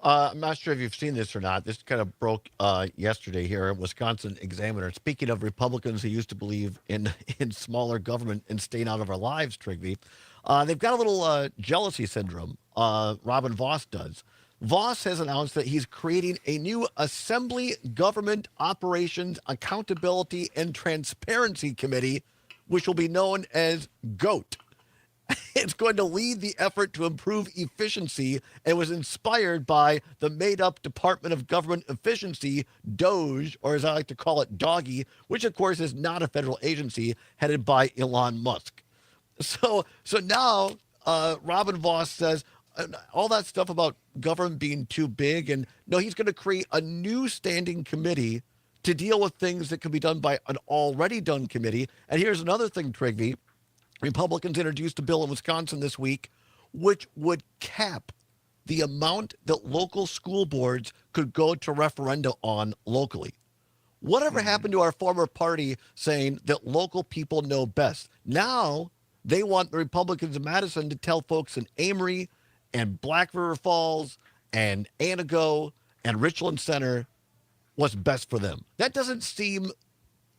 I'm not sure if you've seen this or not. This kind of broke yesterday here at Wisconsin Examiner. Speaking of Republicans who used to believe in smaller government and staying out of our lives, Trigby, they've got a little jealousy syndrome. Robin Voss does. Voss has announced that he's creating a new Assembly Government Operations Accountability and Transparency Committee, which will be known as GOAT. It's going to lead the effort to improve efficiency and was inspired by the made-up Department of Government Efficiency, DOGE, or as I like to call it, Doggy, which of course is not a federal agency headed by Elon Musk. So now Robin Voss says all that stuff about government being too big, and no, he's going to create a new standing committee to deal with things that can be done by an already done committee. And here's another thing, Trigby. Republicans introduced a bill in Wisconsin this week, which would cap the amount that local school boards could go to referenda on locally. Whatever happened to our former party saying that local people know best? Now they want the Republicans in Madison to tell folks in Amory and Black River Falls and Anago and Richland Center what's best for them. That doesn't seem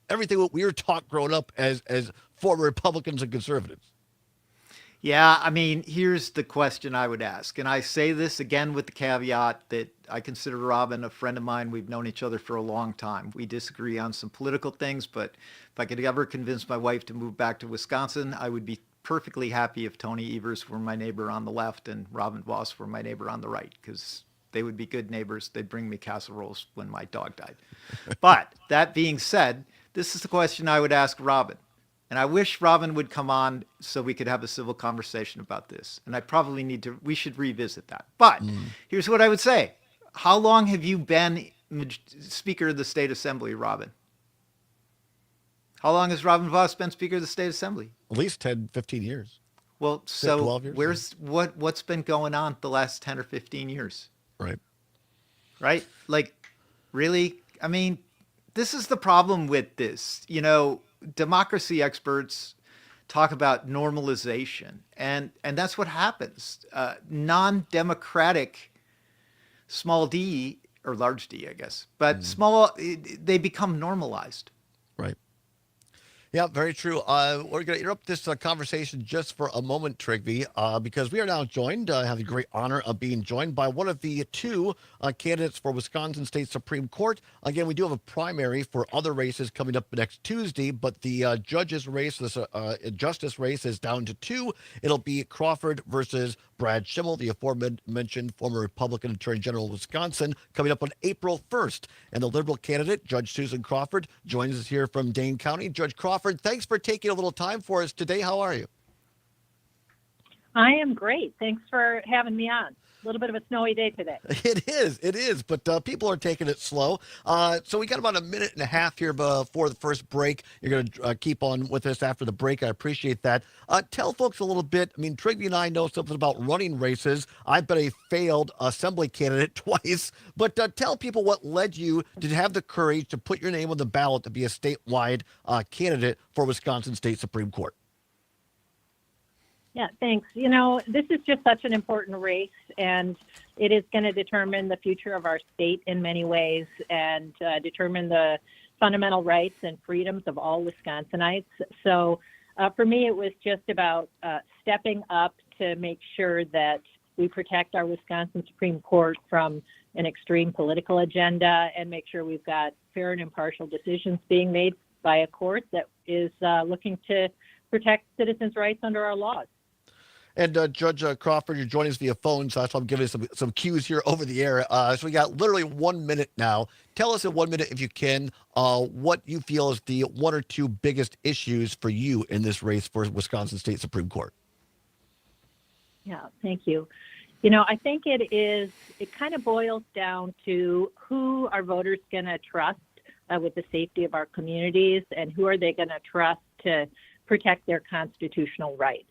everything what we were taught growing up as former Republicans and conservatives. Yeah, I mean, here's the question I would ask. And I say this again with the caveat that I consider Robin a friend of mine. We've known each other for a long time. We disagree on some political things, but if I could ever convince my wife to move back to Wisconsin, I would be perfectly happy if Tony Evers were my neighbor on the left and Robin Voss were my neighbor on the right, because they would be good neighbors. They'd bring me casseroles when my dog died. But that being said, this is the question I would ask Robin. And I wish Robin would come on so we could have a civil conversation about this. And I probably we should revisit that. But here's what I would say. How long have you been Speaker of the State Assembly, Robin? How long has Robin Voss been Speaker of the State Assembly? At least 10, 15 years. Well, so 12 years? what's been going on the last 10 or 15 years? Right. Right? Like, really? I mean, this is the problem with this. Democracy experts talk about normalization, and that's what happens. Non-democratic small d, or large d, I guess, but they become normalized. Right. Yeah, very true. We're going to interrupt this conversation just for a moment, Trigby, because we are now joined, have the great honor of being joined by one of the two candidates for Wisconsin State Supreme Court. Again, we do have a primary for other races coming up next Tuesday, but the judges race, this justice race, is down to two. It'll be Crawford versus Brad Schimmel, the aforementioned former Republican Attorney General of Wisconsin, coming up on April 1st. And the Liberal candidate, Judge Susan Crawford, joins us here from Dane County. Judge Crawford, thanks for taking a little time for us today. How are you? I am great. Thanks for having me on. A little bit of a snowy day today. It is, but people are taking it slow. So we got about a minute and a half here before the first break. You're going to keep on with us after the break. I appreciate that. Tell folks a little bit. I mean, Trigby and I know something about running races. I've been a failed assembly candidate twice, but tell people what led you to have the courage to put your name on the ballot to be a statewide candidate for Wisconsin State Supreme Court. Yeah, thanks. This is just such an important race, and it is going to determine the future of our state in many ways and determine the fundamental rights and freedoms of all Wisconsinites. So for me, it was just about stepping up to make sure that we protect our Wisconsin Supreme Court from an extreme political agenda and make sure we've got fair and impartial decisions being made by a court that is looking to protect citizens' rights under our laws. And Judge Crawford, you're joining us via phone, so that's why I'm giving you some cues here over the air. So we got literally 1 minute now. Tell us in 1 minute, if you can, what you feel is the one or two biggest issues for you in this race for Wisconsin State Supreme Court. Yeah, thank you. I think it kind of boils down to who are voters going to trust with the safety of our communities, and who are they going to trust to protect their constitutional rights.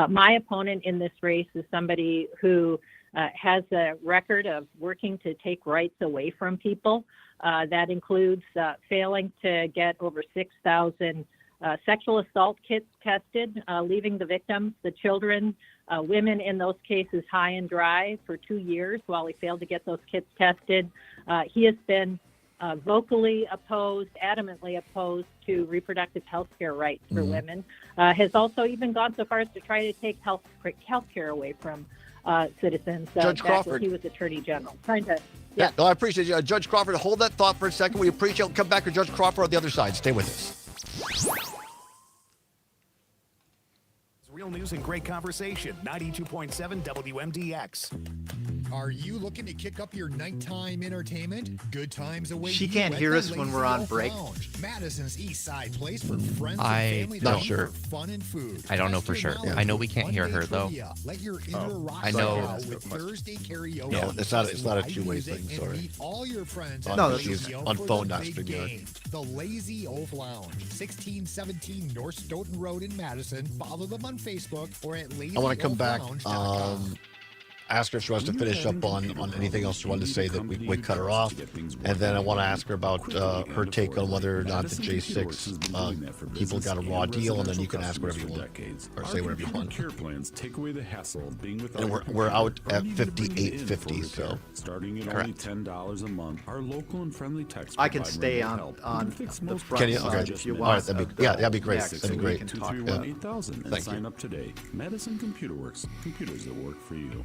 My opponent in this race is somebody who has a record of working to take rights away from people. That includes failing to get over 6,000 sexual assault kits tested, leaving the victims, the children, women in those cases high and dry for 2 years while he failed to get those kits tested. He has been vocally opposed, adamantly opposed to reproductive health care rights for women, has also even gone so far as to try to take health care away from citizens. Judge Crawford. When he was Attorney General. Yeah, no, I appreciate you. Judge Crawford, hold that thought for a second. We appreciate it. We'll come back with Judge Crawford on the other side. Stay with us. Real news and great conversation. 92.7 WMDX. Are you looking to kick up your nighttime entertainment? Good times await. She can't hear us when we're on break. Madison's East Side place for friends and I'm family not to sure. for fun and food. I don't know for sure. I know we can't hear her though. Let your inner rock I know. out with Thursday karaoke. No, it's not a two-way thing. Sorry. Meet all your friends No, at she's Lazy on O for phone, the not big StreamYard. game. The Lazy Oaf Lounge, 1617 North Stoughton Road in Madison. Follow them on Facebook or at I want to come back, lazyoaflounge.com. ask her if she wants to finish up on anything else she wanted to say that we cut her off. And then I want to ask her about her take on whether or not the J6 people got a raw deal, and then you can ask whatever you want, or say whatever you want. Care plans take away the hassle of being without. And we're out at 58.50, so. Starting at only $10 a month, our local and friendly techs I can provide stay remote on help. Fix the most front Can you? problems Okay. if you All want. right, that'd be great. That'd be great. 231-8000 and Thank sign you. up today. Madison Computer Works, computers that work for you.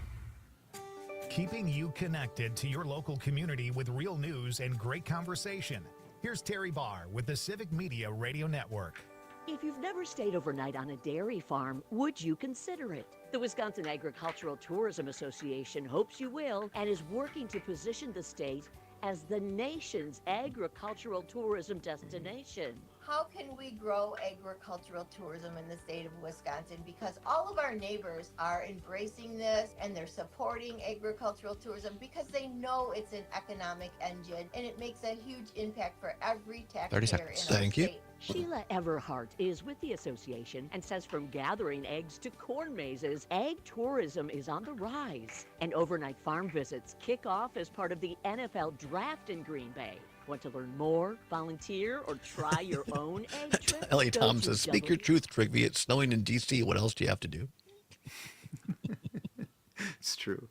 Keeping you connected to your local community with real news and great conversation. Here's Terry Barr with the Civic Media Radio Network. If you've never stayed overnight on a dairy farm, would you consider it? The Wisconsin Agricultural Tourism Association hopes you will and is working to position the state as the nation's agricultural tourism destination. How can we grow agricultural tourism in the state of Wisconsin? Because all of our neighbors are embracing this and they're supporting agricultural tourism because they know it's an economic engine and it makes a huge impact for every taxpayer in our Thank you. state. Sheila Everhart is with the association and says from gathering eggs to corn mazes, egg tourism is on the rise. And overnight farm visits kick off as part of the NFL draft in Green Bay. Want to learn more, volunteer, or try your own egg trip? Ellie Go Tom to says, speak your truth, Trigby. It's snowing in D.C. What else do you have to do? It's true.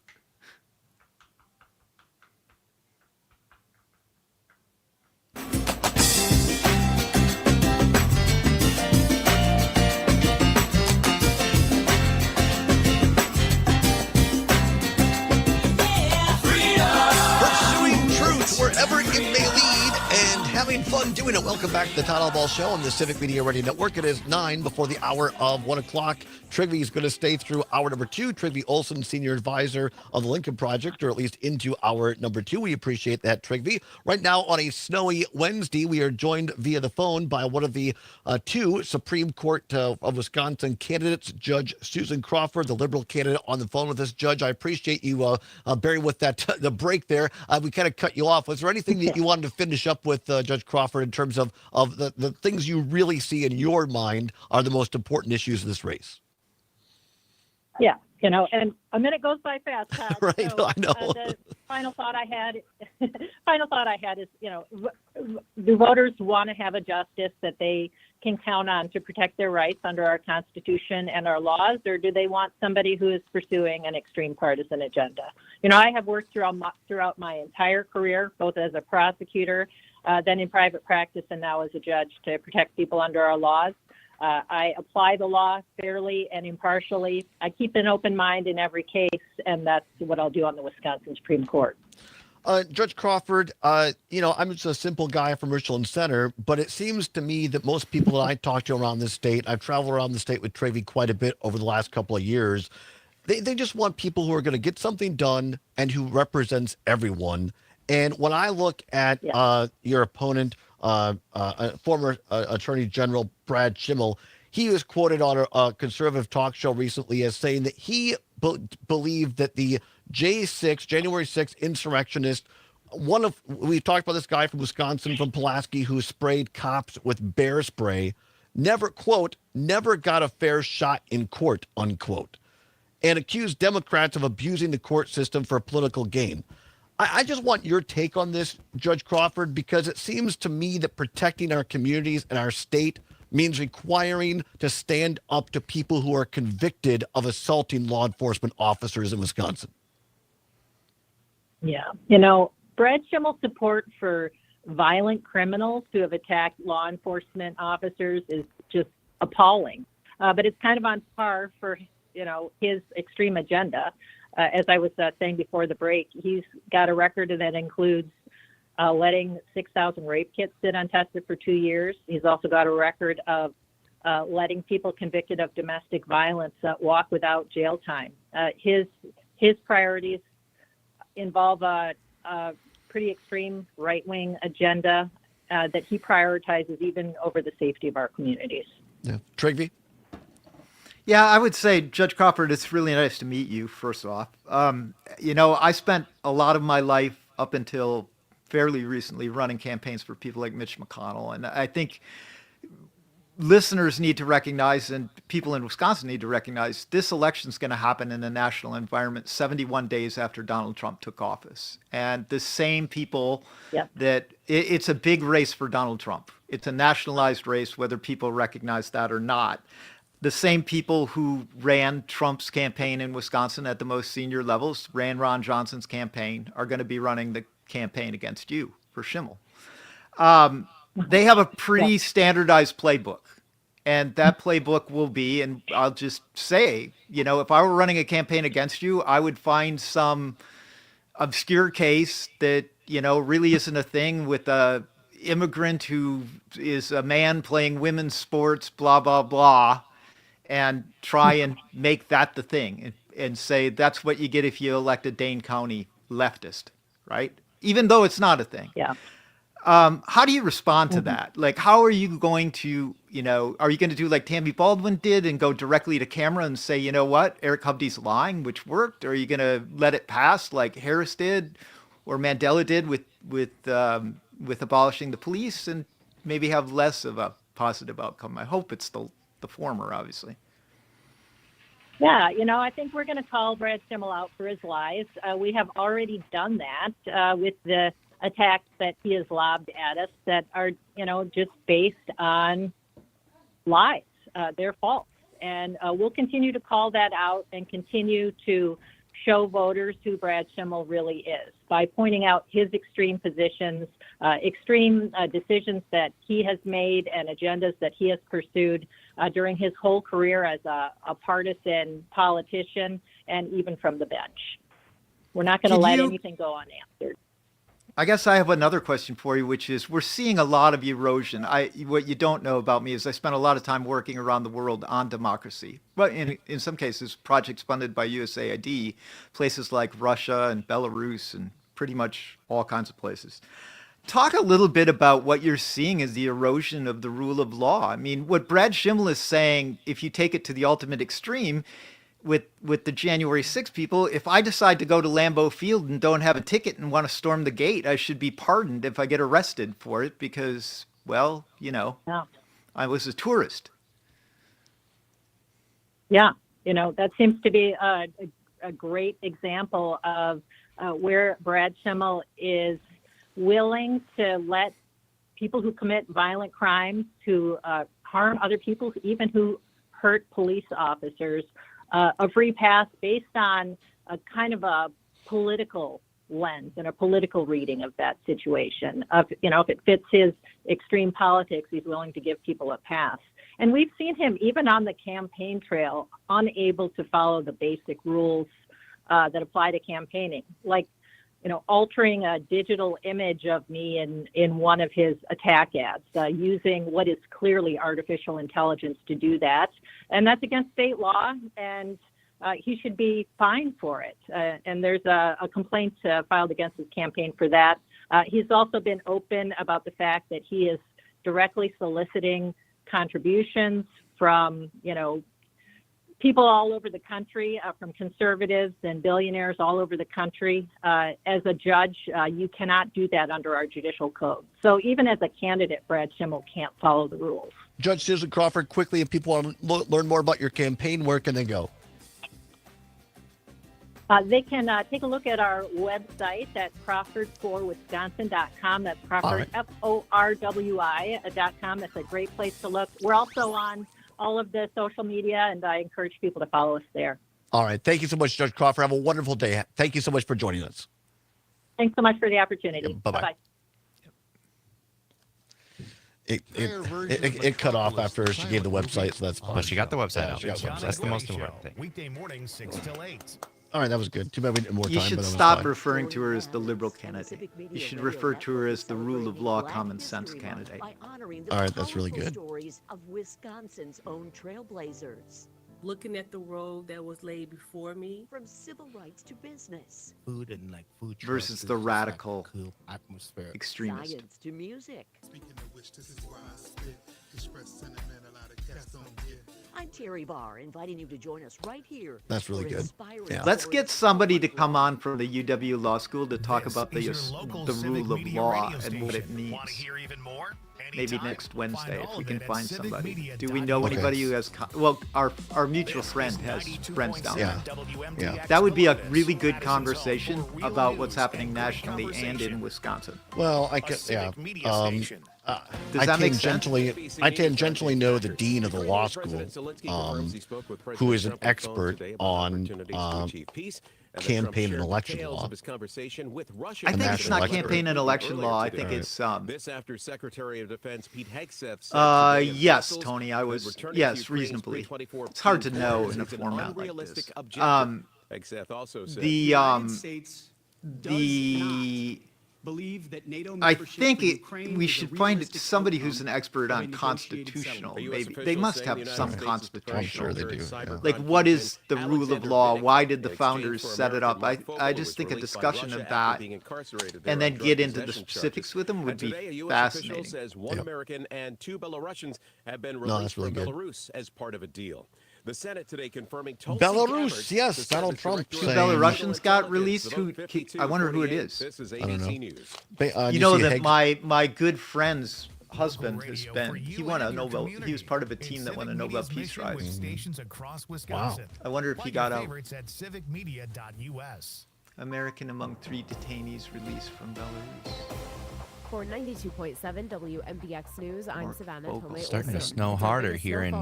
Pursuing truth wherever it may lead and having fun doing it. Welcome back to the Todd Allbaugh Show on the Civic Media Radio Network. It is 9 before the hour of 1 o'clock. Trigby is going to stay through hour number 2. Trigby Olson, Senior Advisor of the Lincoln Project, or at least into hour number 2. We appreciate that, Trigby. Right now on a snowy Wednesday, we are joined via the phone by one of the two Supreme Court of Wisconsin candidates, Judge Susan Crawford, the Liberal candidate, on the phone with us. Judge, I appreciate you bearing with that the break there. We kind of cut you off. Was there anything that you wanted to finish up with, Judge Crawford, in terms of the things you really see in your mind are the most important issues of this race? Yeah, and a minute goes by fast, Todd. Right, so, I know. The final thought I had is, do voters want to have a justice that they can count on to protect their rights under our Constitution and our laws, or do they want somebody who is pursuing an extreme partisan agenda? I have worked throughout my entire career, both as a prosecutor, then in private practice, and now as a judge, to protect people under our laws. I apply the law fairly and impartially. I keep an open mind in every case, and that's what I'll do on the Wisconsin Supreme Court. Judge Crawford, I'm just a simple guy from Richland Center, but it seems to me that most people that I talk to around this state, I've traveled around the state with Trivy quite a bit over the last couple of years, they just want people who are going to get something done and who represents everyone. And when I look at your opponent, former Attorney General Brad Schimmel, he was quoted on a conservative talk show recently as saying that he believed that the January 6th insurrectionists, we've talked about this guy from Wisconsin, from Pulaski, who sprayed cops with bear spray, never got a fair shot in court, unquote, and accused Democrats of abusing the court system for political gain. I just want your take on this, Judge Crawford, because it seems to me that protecting our communities and our state means requiring to stand up to people who are convicted of assaulting law enforcement officers in Wisconsin. Yeah. Brad Schimmel's support for violent criminals who have attacked law enforcement officers is just appalling. But it's kind of on par for, his extreme agenda. As I was saying before the break, he's got a record that includes letting 6,000 rape kits sit untested for 2 years. He's also got a record of letting people convicted of domestic violence walk without jail time. His priorities involve a pretty extreme right-wing agenda that he prioritizes even over the safety of our communities. Yeah. Trigby? Yeah, I would say, Judge Crawford, it's really nice to meet you, first off. I spent a lot of my life up until fairly recently running campaigns for people like Mitch McConnell. And I think listeners need to recognize, and people in Wisconsin need to recognize, this election is going to happen in a national environment 71 days after Donald Trump took office. And the same people it's a big race for Donald Trump. It's a nationalized race, whether people recognize that or not. The same people who ran Trump's campaign in Wisconsin at the most senior levels, ran Ron Johnson's campaign, are going to be running the campaign against you for Schimmel. They have a pretty standardized playbook. And that playbook will be, and I'll just say, if I were running a campaign against you, I would find some obscure case that, really isn't a thing, with a immigrant who is a man playing women's sports, blah, blah, blah, and try and make that the thing and say that's what you get if you elect a Dane County leftist, right? Even though it's not a thing. Yeah. How do you respond to that? Like, how are you going to, are you going to do like Tammy Baldwin did and go directly to camera and say, you know what, Eric Hubdy's lying, which worked? Or are you going to let it pass like Harris did or Mandela did with abolishing the police and maybe have less of a positive outcome. I hope it's the former, obviously. Yeah, I think we're going to call Brad Schimmel out for his lies. We have already done that with the attacks that he has lobbed at us that are, just based on lies. They're false. And we'll continue to call that out and continue to show voters who Brad Schimmel really is by pointing out his extreme positions, extreme decisions that he has made and agendas that he has pursued during his whole career as a partisan politician and even from the bench. We're not going to let anything go unanswered. I guess I have another question for you, which is we're seeing a lot of erosion. What you don't know about me is I spent a lot of time working around the world on democracy, but in some cases, projects funded by USAID, places like Russia and Belarus and pretty much all kinds of places. Talk a little bit about what you're seeing as the erosion of the rule of law. I mean, what Brad Schimmel is saying, if you take it to the ultimate extreme, with the January 6th people, if I decide to go to Lambeau Field and don't have a ticket and want to storm the gate, I should be pardoned if I get arrested for it because, well, I was a tourist. Yeah, that seems to be a great example of where Brad Schimmel is willing to let people who commit violent crimes, who harm other people, even who hurt police officers, a free pass based on a kind of a political lens and a political reading of that situation. If it fits his extreme politics, he's willing to give people a pass. And we've seen him, even on the campaign trail, unable to follow the basic rules that apply to campaigning, like altering a digital image of me in one of his attack ads, using what is clearly artificial intelligence to do that. And that's against state law, and he should be fined for it. And there's a complaint filed against his campaign for that. He's also been open about the fact that he is directly soliciting contributions from, people all over the country, from conservatives and billionaires all over the country. As a judge, you cannot do that under our judicial code. So even as a candidate, Brad Schimmel can't follow the rules. Judge Susan Crawford, quickly, if people want to learn more about your campaign, where can they go? They can take a look at our website at crawfordforwisconsin.com. That's Crawford, right. FORWI.com. That's a great place to look. We're also on all of the social media, and I encourage people to follow us there. All right. Thank you so much, Judge Crawford. Have a wonderful day. Thank you so much for joining us. Thanks so much for the opportunity. Yeah, bye-bye. Bye-bye. It cut off after she gave the website, so that's fine. Well, she got the website out. She got the website. That's the most important thing. Weekday morning, 6 till 8. All right, that was good. Too bad we didn't have more time. You should but that was stop fine. referring to her as the liberal candidate. You should refer to her as the rule of law, common sense candidate. All right, that's really good. Stories of Wisconsin's own trailblazers. Looking at the road that was laid before me. From civil rights to business. Food and food versus the radical cool atmosphere. Extremist. Science to music. Speaking of which, this is why I spit. Express sentiment a lot of cats don't get. I'm Terry Barr, inviting you to join us right here. That's really good. Yeah. Let's get somebody to come on from the UW Law School to talk about the rule of law and what it means. Maybe next Wednesday, if we can find somebody. Do we know anybody who has... our mutual friend has friends down there. Yeah. That would be a really good conversation about what's happening nationally and in Wisconsin. Well, I could, yeah. Does that make sense? I tangentially know the dean of the law school, who is an expert on campaign and election law. I think it's not campaign and election law. I think it's This after Secretary of Defense Pete Hegseth yes, Tony, I was reasonably. It's hard to know in a format like this. Hegseth also said believe that NATO I think we should find somebody who's an expert on constitutional. Maybe they must have some constitutional. I'm sure they do. Yeah. Like, what is the rule of law? Why did the founders set it up? I just think a discussion of that, and then get into the specifics with them would be fascinating. Says one American and 2 Belarusians have been released from Belarus as part of a deal. The Senate today confirming Belarus, yes, Donald Trump. 2 Belarusians got released. I wonder who it is. This is I don't know. ABC News. You know that my good friends husband has been. He won a Nobel. He was part of a team that won a Nobel Peace Prize. Stations across Wisconsin. I wonder if he Like got your out. favorites at civicmedia.us. American among 3 detainees released from Belarus. For 92.7 WMDX News, I'm Savannah Tomei. Starting to snow harder here in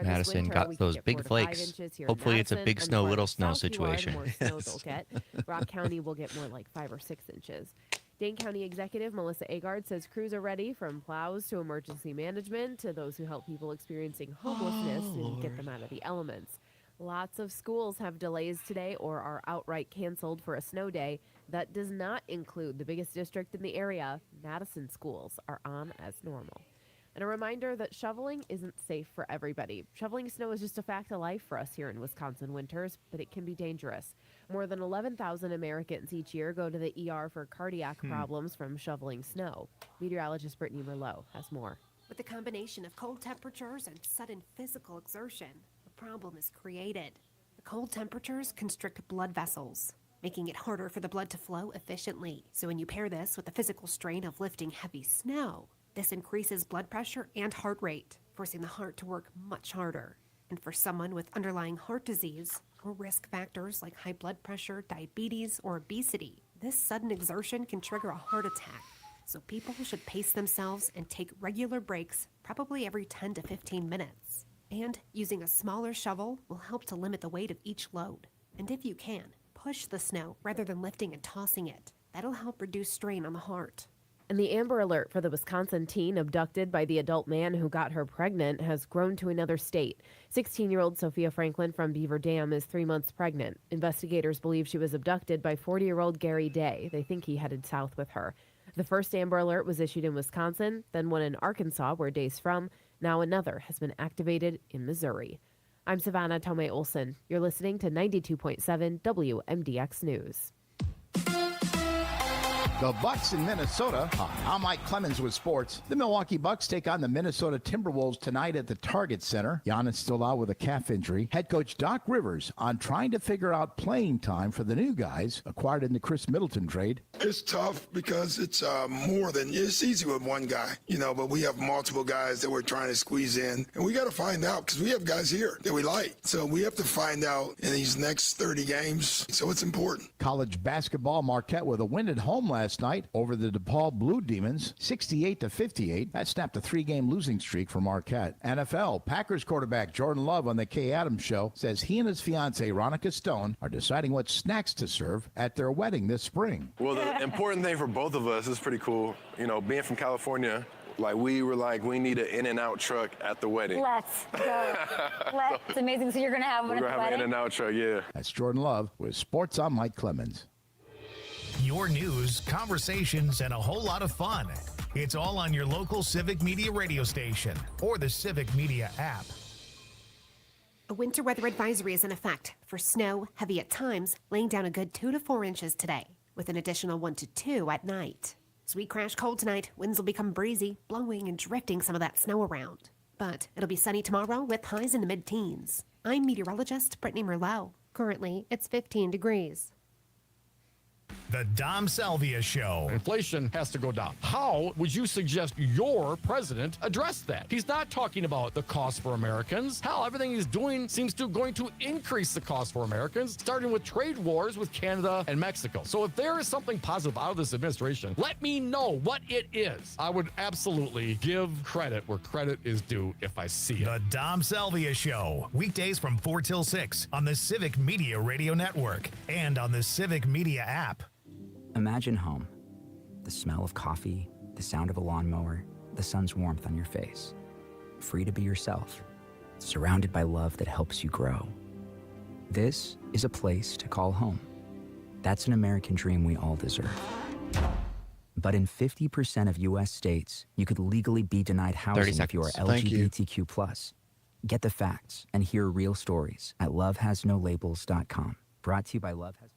Madison. Got those big flakes. Hopefully it's a big snow, little snow situation. More snow they'll get. Rock County will get more like 5 or 6 inches. Dane County Executive Melissa Agard says crews are ready, from plows to emergency management to those who help people experiencing homelessness and get them out of the elements. Lots of schools have delays today or are outright canceled for a snow day. That does not include the biggest district in the area. Madison schools are on as normal. And a reminder that shoveling isn't safe for everybody. Shoveling snow is just a fact of life for us here in Wisconsin winters, but it can be dangerous. More than 11,000 Americans each year go to the ER for cardiac problems from shoveling snow. Meteorologist Brittany Merlot has more. With a combination of cold temperatures and sudden physical exertion, a problem is created. The cold temperatures constrict blood vessels, making it harder for the blood to flow efficiently. So when you pair this with the physical strain of lifting heavy snow, this increases blood pressure and heart rate, forcing the heart to work much harder. And for someone with underlying heart disease or risk factors like high blood pressure, diabetes, or obesity, this sudden exertion can trigger a heart attack. So people should pace themselves and take regular breaks, probably every 10 to 15 minutes. And using a smaller shovel will help to limit the weight of each load. And if you can, push the snow rather than lifting and tossing it. That'll help reduce strain on the heart. And the Amber Alert for the Wisconsin teen abducted by the adult man who got her pregnant has grown to another state. 16-year-old Sophia Franklin from Beaver Dam is 3 months pregnant. Investigators believe she was abducted by 40-year-old Gary Day. They think he headed south with her. The first Amber Alert was issued in Wisconsin, then one in Arkansas, where Day's from. Now another has been activated in Missouri. I'm Savannah Tomei Olson. You're listening to 92.7 WMDX News. The Bucks in Minnesota. I'm Mike Clemens with sports. The Milwaukee Bucks take on the Minnesota Timberwolves tonight at the Target Center. Giannis still out with a calf injury. Head coach Doc Rivers on trying to figure out playing time for the new guys acquired in the Chris Middleton trade. It's tough because it's it's easy with one guy, but we have multiple guys that we're trying to squeeze in. And we got to find out because we have guys here that we like. So we have to find out in these next 30 games. So it's important. College basketball, Marquette with a win at home last night over the DePaul Blue Demons, 68-58. That snapped a 3-game losing streak for Marquette. NFL, Packers quarterback Jordan Love on the Kay Adams Show says he and his fiancée, Ronica Stone, are deciding what snacks to serve at their wedding this spring. Well, the important thing for both of us is pretty cool. Being from California, we need an In-N-Out truck at the wedding. Let's go. It's amazing. So you're going to have one at the wedding? We're going to have an In-N-Out truck, yeah. That's Jordan Love with Sports. I'm Mike Clemens. Your news, conversations, and a whole lot of fun. It's all on your local Civic Media radio station or the Civic Media app. A winter weather advisory is in effect for snow, heavy at times, laying down a good 2 to 4 inches today, with an additional 1 to 2 at night. As we crash cold tonight, winds will become breezy, blowing and drifting some of that snow around. But it'll be sunny tomorrow with highs in the mid-teens. I'm meteorologist Brittany Merlot. Currently, it's 15 degrees. The Dom Salvia Show. Inflation has to go down. How would you suggest your president address that? He's not talking about the cost for Americans. Hell, everything he's doing seems to going to increase the cost for Americans, starting with trade wars with Canada and Mexico. So if there is something positive out of this administration, let me know what it is. I would absolutely give credit where credit is due if I see it. The Dom Salvia Show. Weekdays from 4 till 6 on the Civic Media Radio Network and on the Civic Media app. Imagine home. The smell of coffee, the sound of a lawnmower, the sun's warmth on your face. Free to be yourself, surrounded by love that helps you grow. This is a place to call home. That's an American dream we all deserve. But in 50% of U.S. states, you could legally be denied housing if you are LGBTQ+. Get the facts and hear real stories at lovehasnolabels.com. Brought to you by Love Has...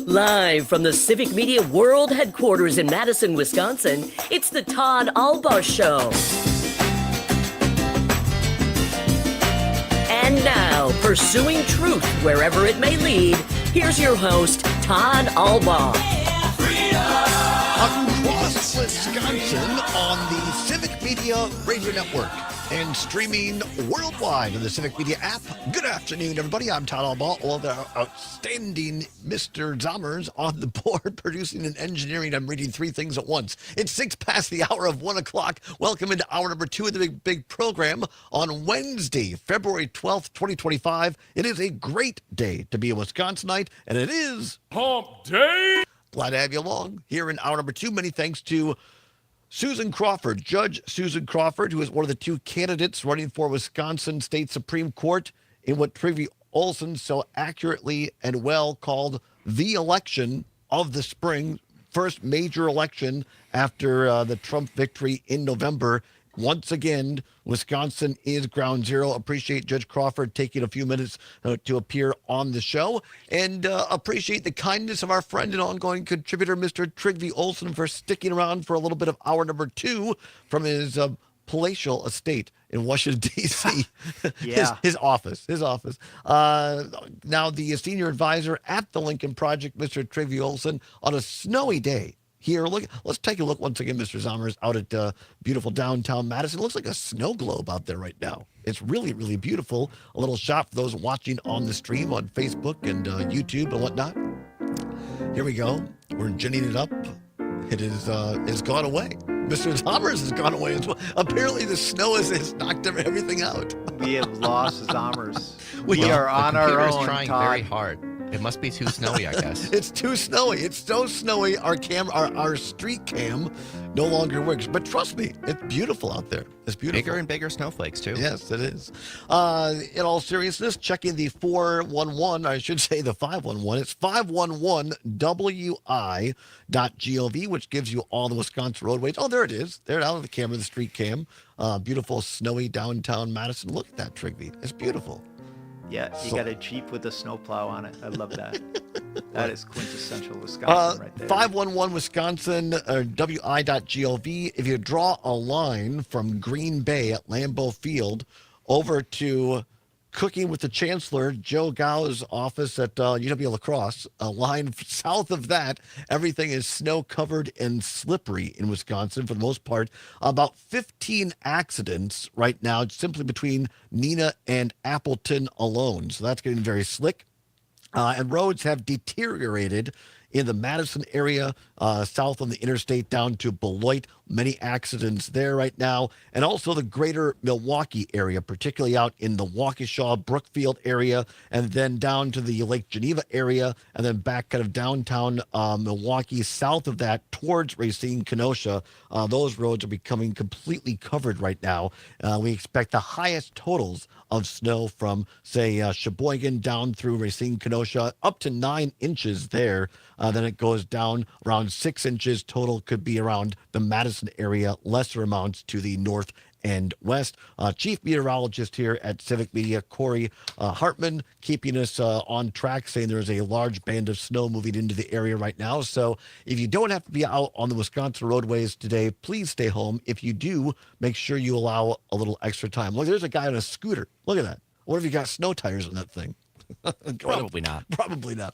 Live from the Civic Media World Headquarters in Madison, Wisconsin, it's the Todd Allbaugh Show. And now, pursuing truth wherever it may lead, here's your host, Todd Allbaugh. Across Wisconsin on the Civic Media Radio Network and streaming worldwide on the Civic Media app. Good afternoon, everybody. I'm Todd Allbaugh, all the outstanding Mr. Zommers on the board, producing and engineering. I'm reading three things at once. It's 6 past the hour of 1 o'clock. Welcome into hour number 2 of the big program on Wednesday, February 12th, 2025. It is a great day to be a Wisconsinite, and it is Hump Day. Glad to have you along here in hour number 2. Many thanks to Susan Crawford, Judge Susan Crawford, who is one of the 2 candidates running for Wisconsin State Supreme Court in what Trygve Olsen so accurately and well called the election of the spring, first major election after the Trump victory in November. Once again, Wisconsin is ground zero. Appreciate Judge Crawford taking a few minutes to appear on the show, and appreciate the kindness of our friend and ongoing contributor, Mr. Trygve Olsen, for sticking around for a little bit of hour number 2 from his palatial estate in Washington, D.C. Yeah. his office. Now the senior advisor at the Lincoln Project, Mr. Trygve Olsen, on a snowy day. Here, look. Let's take a look once again, Mr. Zommers, out at beautiful downtown Madison. It looks like a snow globe out there right now. It's really, really beautiful. A little shot for those watching on the stream on Facebook and YouTube and whatnot. Here we go. We're ginning it up. It is gone away. Mr. Zommers has gone away as well. Apparently, the snow has knocked everything out. We have lost Zommers. We are on our own. Trying Todd. very hard. It must be too snowy, I guess. It's too snowy. It's so snowy. Our street cam no longer works. But trust me, it's beautiful out there. It's beautiful. Bigger and bigger snowflakes, too. Yes, it is. In all seriousness, checking the 411, I should say the 511. It's 511wi.gov, which gives you all the Wisconsin roadways. Oh, there it is. There out of the camera, the street cam. Beautiful, snowy downtown Madison. Look at that, Trygve. It's beautiful. Yeah, you got a Jeep with a snowplow on it. I love that. That is quintessential Wisconsin right there. 511 Wisconsin, wi.gov. If you draw a line from Green Bay at Lambeau Field over to Cooking with the Chancellor, Joe Gau's office at UW-La Crosse, a line south of that, everything is snow-covered and slippery in Wisconsin for the most part. About 15 accidents right now simply between Neenah and Appleton alone. So that's getting very slick. And roads have deteriorated in the Madison area, south on the interstate down to Beloit. Many accidents there right now. And also the greater Milwaukee area, particularly out in the Waukesha, Brookfield area, and then down to the Lake Geneva area, and then back kind of downtown Milwaukee, south of that towards Racine, Kenosha. Those roads are becoming completely covered right now. We expect the highest totals of snow from, say, Sheboygan down through Racine, Kenosha, up to 9 inches there. Then it goes down around 6 inches. Total could be around the Madison area, lesser amounts to the north and west. Chief meteorologist here at Civic Media, Corey Hartman, keeping us on track, saying there's a large band of snow moving into the area right now. So if you don't have to be out on the Wisconsin roadways today, please stay home. If you do, make sure you allow a little extra time. Look, there's a guy on a scooter. Look at that. What if you got snow tires on that thing? Probably not. Probably not.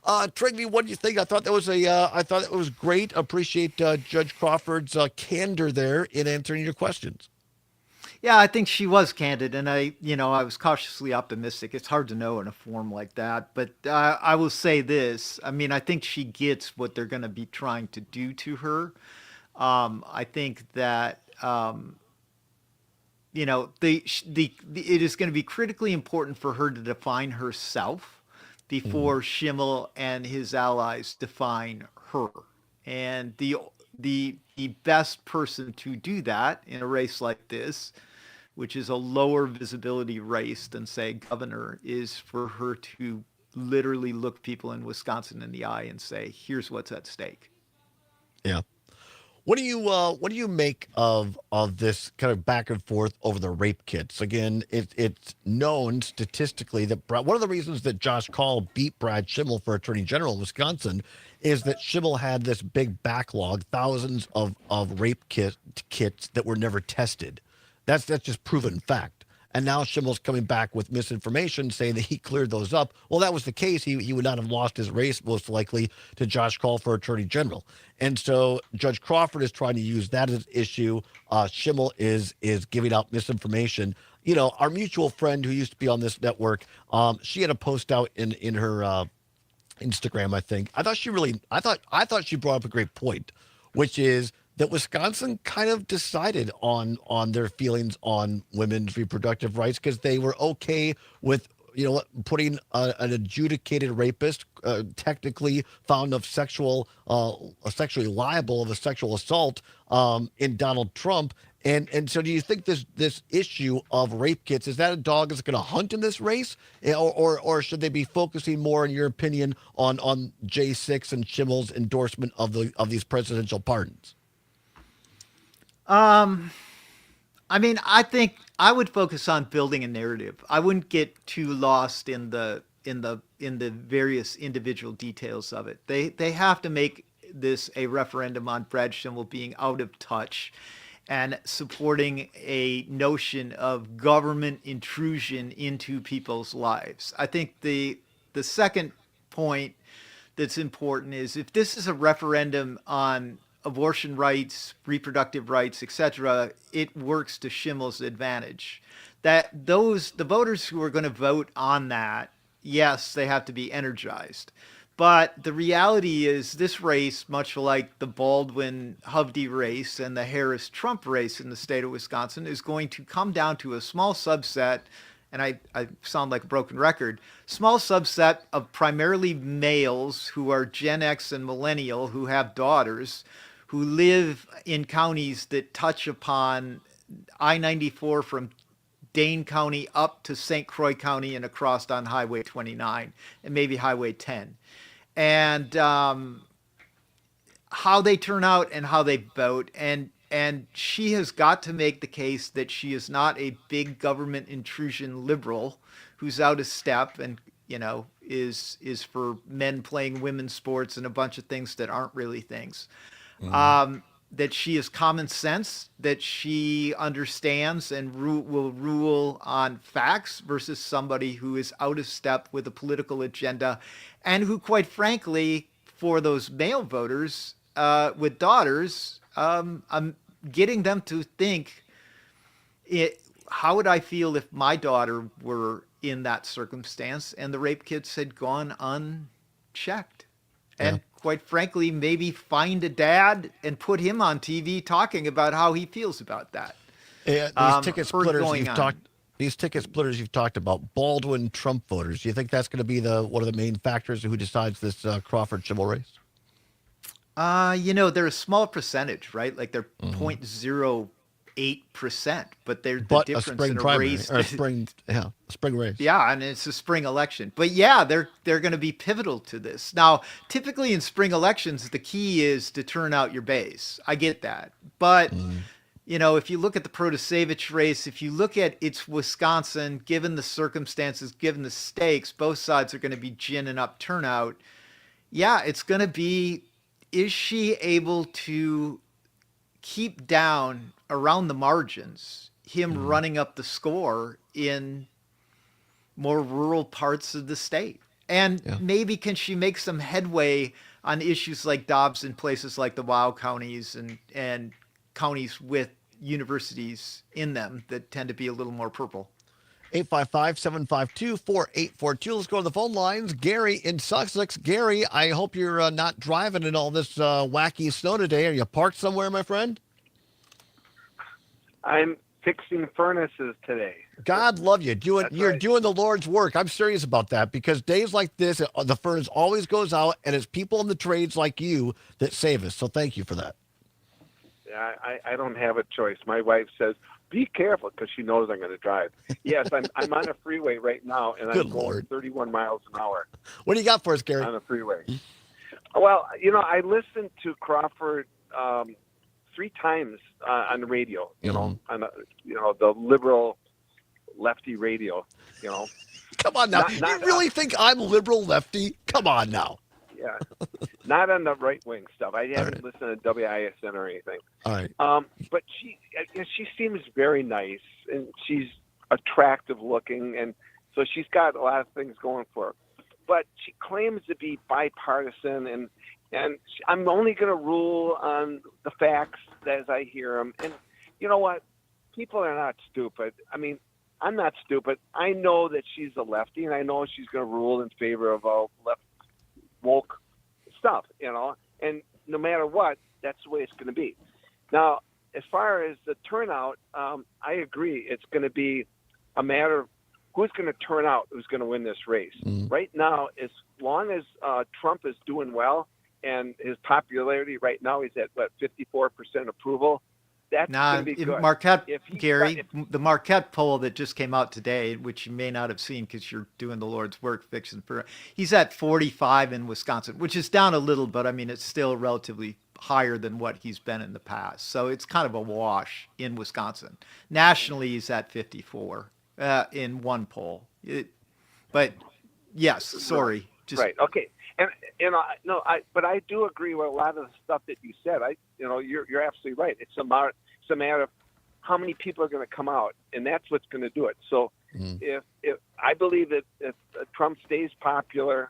Trygve, what do you think? I thought that was great. Appreciate Judge Crawford's candor there in answering your questions. Yeah, I think she was candid, and I was cautiously optimistic. It's hard to know in a form like that, but I will say this. I mean, I think she gets what they're going to be trying to do to her. I think that it is going to be critically important for her to define herself before Schimmel and his allies define her. And the best person to do that in a race like this, which is a lower visibility race than, say, governor, is for her to literally look people in Wisconsin in the eye and say, here's what's at stake. Yeah. What do you make of this kind of back and forth over the rape kits? Again, it's known statistically that one of the reasons that Josh Call beat Brad Schimmel for Attorney General in Wisconsin is that Schimmel had this big backlog, thousands of rape kits that were never tested. That's just proven fact. And now Schimmel's coming back with misinformation saying that he cleared those up. Well, that was the case. He would not have lost his race, most likely, to Josh Call for Attorney General. And so Judge Crawford is trying to use that as an issue. Schimmel is giving out misinformation. You know, our mutual friend who used to be on this network, she had a post out in her Instagram, I think. I thought she brought up a great point, which is that Wisconsin kind of decided on their feelings on women's reproductive rights because they were okay with, putting an adjudicated rapist, technically found of sexually liable of a sexual assault, in Donald Trump. And so do you think this issue of rape kits, is that a dog that's going to hunt in this race? Or should they be focusing more, in your opinion, on J6 and Schimmel's endorsement of these presidential pardons? I think I would focus on building a narrative. I wouldn't get too lost in the various individual details of it. They have to make this a referendum on Brad Schimmel being out of touch and supporting a notion of government intrusion into people's lives. I think the second point that's important is, if this is a referendum on abortion rights, reproductive rights, etc., it works to Schimmel's advantage. The voters who are going to vote on that, yes, they have to be energized. But the reality is, this race, much like the Baldwin-Hovde race and the Harris-Trump race in the state of Wisconsin, is going to come down to a small subset, and I sound like a broken record, small subset of primarily males who are Gen X and millennial, who have daughters, who live in counties that touch upon I-94 from Dane County up to St. Croix County and across on Highway 29 and maybe Highway 10. And how they turn out and how they vote. And she has got to make the case that she is not a big government intrusion liberal who's out of step and, is for men playing women's sports and a bunch of things that aren't really things. That she is common sense, that she understands and will rule on facts, versus somebody who is out of step with a political agenda, and who, quite frankly, for those male voters with daughters, I'm getting them to think, how would I feel if my daughter were in that circumstance and the rape kits had gone unchecked? And quite frankly, maybe find a dad and put him on TV talking about how he feels about that. These ticket splitters you've talked about, Baldwin Trump voters, do you think that's going to be one of the main factors who decides this Crawford Schimmel race? They're a small percentage, right? Like they're 0.08%, but they're the difference in a race. Spring race. Yeah, and it's a spring election. But yeah, they're going to be pivotal to this. Now, typically in spring elections, the key is to turn out your base. I get that. But, if you look at the Protasevich race, if you look at it's Wisconsin, given the circumstances, given the stakes, both sides are going to be ginning up turnout. Yeah, it's going to be, is she able to keep down around the margins him running up the score in more rural parts of the state? And maybe can she make some headway on issues like Dobbs in places like the WOW counties and counties with universities in them that tend to be a little more purple? 855-752-4842. Let's go to the phone lines. Gary in Sussex. Gary, I hope you're not driving in all this wacky snow today. Are you parked somewhere, my friend? I'm fixing furnaces today. God love you. You're doing the Lord's work. I'm serious about that, because days like this, the furnace always goes out, and it's people in the trades like you that save us. So thank you for that. Yeah, I don't have a choice. My wife says, be careful, because she knows I'm going to drive. Yes, I'm on a freeway right now, and I'm going 31 miles an hour. What do you got for us, Gary? On the freeway. Well, I listened to Crawford 3 times on the radio, you know, on the liberal lefty radio, you know. Come on now. You really think I'm liberal lefty? Come on now. Yeah. Not on the right wing stuff. I haven't listened to WISN or anything. All right. But she seems very nice, and she's attractive looking, and so she's got a lot of things going for her. But she claims to be bipartisan, and I'm only going to rule on the facts as I hear them. And you know what? People are not stupid. I mean, I'm not stupid. I know that she's a lefty, and I know she's going to rule in favor of all left woke stuff, you know. And no matter what, that's the way it's going to be. Now, as far as the turnout, I agree. It's going to be a matter of who's going to turn out, who's going to win this race. Right now, as long as Trump is doing well, and his popularity right now is at, 54% approval, that's going to be good. Marquette, Gary, the Marquette poll that just came out today, which you may not have seen because you're doing the Lord's work fixing for, he's at 45 in Wisconsin, which is down a little, but I mean, it's still relatively higher than what he's been in the past. So it's kind of a wash in Wisconsin. Nationally, he's at 54 in one poll. But yes, sorry. Right. Okay. But I do agree with a lot of the stuff that you said. You're absolutely right. It's a matter of how many people are going to come out, and that's what's going to do it. So, if I believe that if Trump stays popular,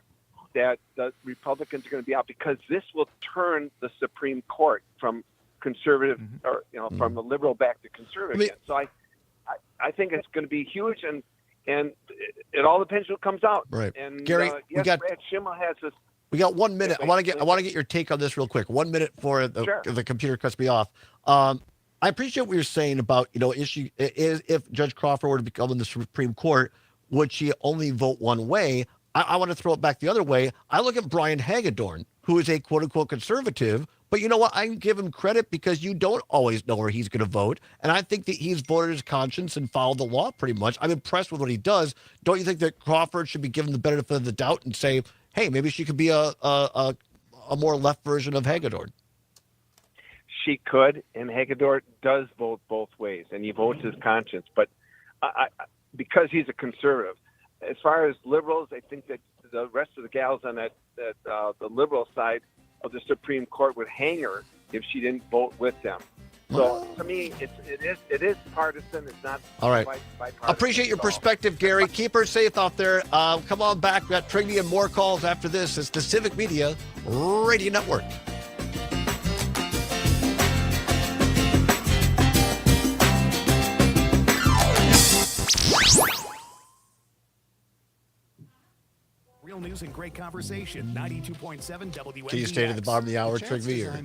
that the Republicans are going to be out, because this will turn the Supreme Court from conservative or from the liberal back to conservative again. So I think it's going to be huge, and it all depends who comes out. Right. And Gary, Brad Schimmel has this. We got 1 minute. I want to get your take on this real quick. 1 minute before the computer cuts me off. I appreciate what you're saying about, if Judge Crawford were to become in the Supreme Court, would she only vote one way? I want to throw it back the other way. I look at Brian Hagedorn, who is a quote unquote conservative, but you know what? I can give him credit because you don't always know where he's going to vote. And I think that he's voted his conscience and followed the law pretty much. I'm impressed with what he does. Don't you think that Crawford should be given the benefit of the doubt and say, hey, maybe she could be a more left version of Hagedorn? She could, and Hagedorn does vote both ways, and he votes his conscience. But because he's a conservative, as far as liberals, I think that the rest of the gals on the liberal side of the Supreme Court would hang her if she didn't vote with them. So to me, it is partisan. It's not. All right. Bipartisan. Appreciate your perspective, Gary. Keep her safe out there. Come on back. We got trivia and more calls after this. It's the Civic Media Radio Network. Real news and great conversation. 92.7 WNBX. Can you stay to the bottom of the hour, trivia?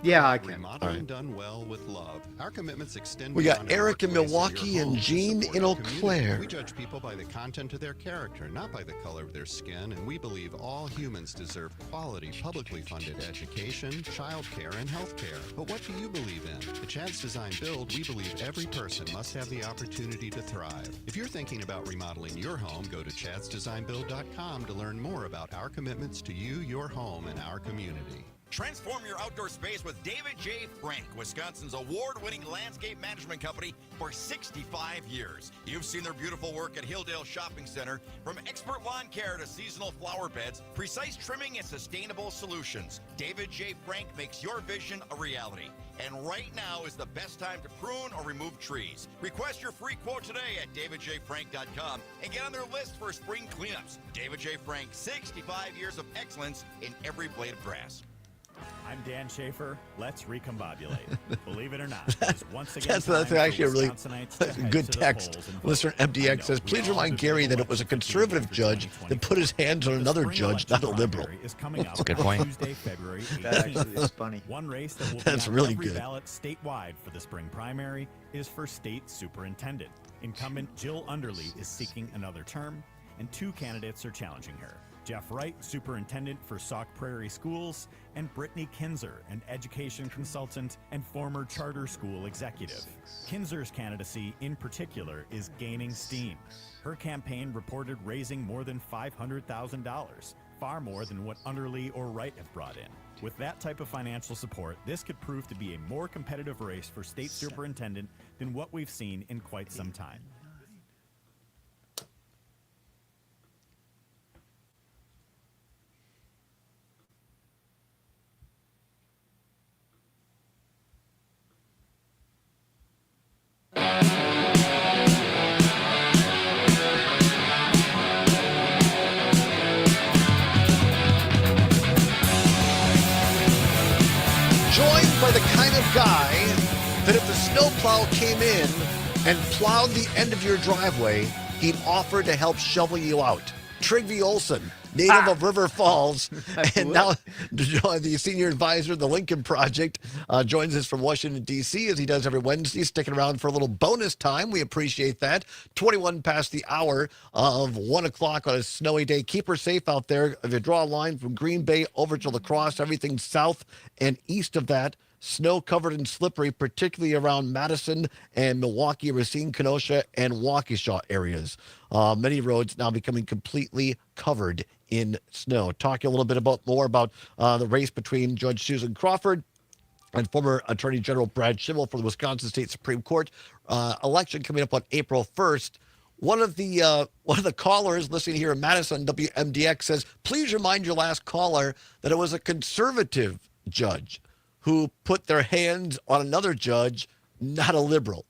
Yeah, I can. Remodeling done well with love. Our commitments extend. We got beyond Eric in our workplace Milwaukee your and home to Jean support in our Eau community. Claire. We judge people by the content of their character, not by the color of their skin, and we believe all humans deserve quality, publicly funded education, childcare, and health care. But what do you believe in? At Chad's Design Build, we believe every person must have the opportunity to thrive. If you're thinking about remodeling your home, go to chadsdesignbuild.com to learn more about our commitments to you, your home, and our community. Transform your outdoor space with David J. Frank, Wisconsin's award-winning landscape management company for 65 years. You've seen their beautiful work at Hilldale Shopping Center, from expert lawn care to seasonal flower beds, precise trimming and sustainable solutions. David J. Frank makes your vision a reality. And right now is the best time to prune or remove trees. Request your free quote today at davidjfrank.com and get on their list for spring cleanups. David J. Frank, 65 years of excellence in every blade of grass. I'm Dan Schaefer. Let's recombobulate. Believe it or not, it is once again that's actually a really good text. Listener MDX says, please remind Gary that it was a conservative judge that put his hands on another judge, not a liberal. That's a good point. Tuesday, February 18th. That actually is funny. One race that will That's be on really every good. ballot statewide for the spring primary is for state superintendent. Incumbent Jill Underly is seeking another term, and 2 candidates are challenging her. Jeff Wright, superintendent for Sauk Prairie Schools, and Brittany Kinzer, an education consultant and former charter school executive. Kinzer's candidacy, in particular, is gaining steam. Her campaign reported raising more than $500,000 far more than what Underly or Wright have brought in. With that type of financial support, this could prove to be a more competitive race for state superintendent than what we've seen in quite some time. Joined by the kind of guy that if the snowplow came in and plowed the end of your driveway, he'd offer to help shovel you out. Trygve Olsen, native of River Falls, and now the senior advisor of the Lincoln Project, joins us from Washington, D.C., as he does every Wednesday, sticking around for a little bonus time. We appreciate that. 21 past the hour of 1 o'clock on a snowy day. Keep her safe out there. If you draw a line from Green Bay over to La Crosse, everything south and east of that, snow-covered and slippery, particularly around Madison and Milwaukee, Racine, Kenosha, and Waukesha areas. Many roads now becoming completely covered in snow. Talking a little bit more about the race between Judge Susan Crawford and former Attorney General Brad Schimmel for the Wisconsin State Supreme Court. Election coming up on April 1st. One of the callers listening here in Madison, WMDX, says, please remind your last caller that it was a conservative judge who put their hands on another judge, not a liberal.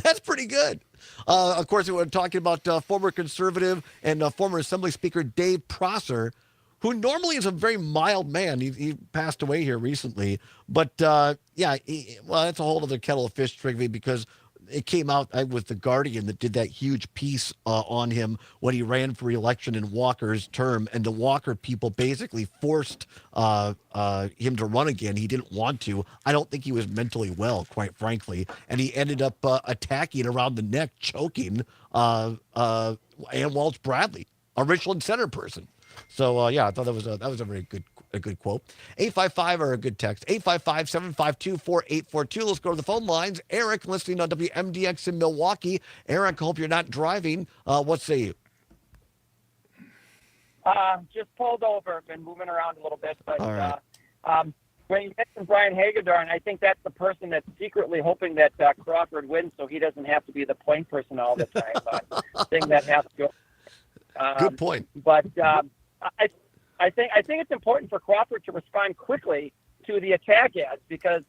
That's pretty good. Of course, we were talking about former conservative and former Assembly Speaker Dave Prosser, who normally is a very mild man. He passed away here recently. But, well, that's a whole other kettle of fish, Trygve, because it came out with The Guardian that did that huge piece on him when he ran for re-election in Walker's term, and the Walker people basically forced him to run again. He didn't want to. I don't think he was mentally well, quite frankly, and he ended up attacking around the neck, choking Ann Walsh Bradley, a Richland Center person. So, I thought that was a very good quote. 855 or a good text. 855-752-4842. Let's go to the phone lines. Eric, listening on WMDX in Milwaukee. Eric, hope you're not driving. What say you? Just pulled over. Been moving around a little bit. But all right. when you mentioned Brian Hagedorn, I think that's the person that's secretly hoping that Crawford wins so he doesn't have to be the point person all the time. Thing that has to go. Good point. But I think it's important for Crawford to respond quickly to the attack ads because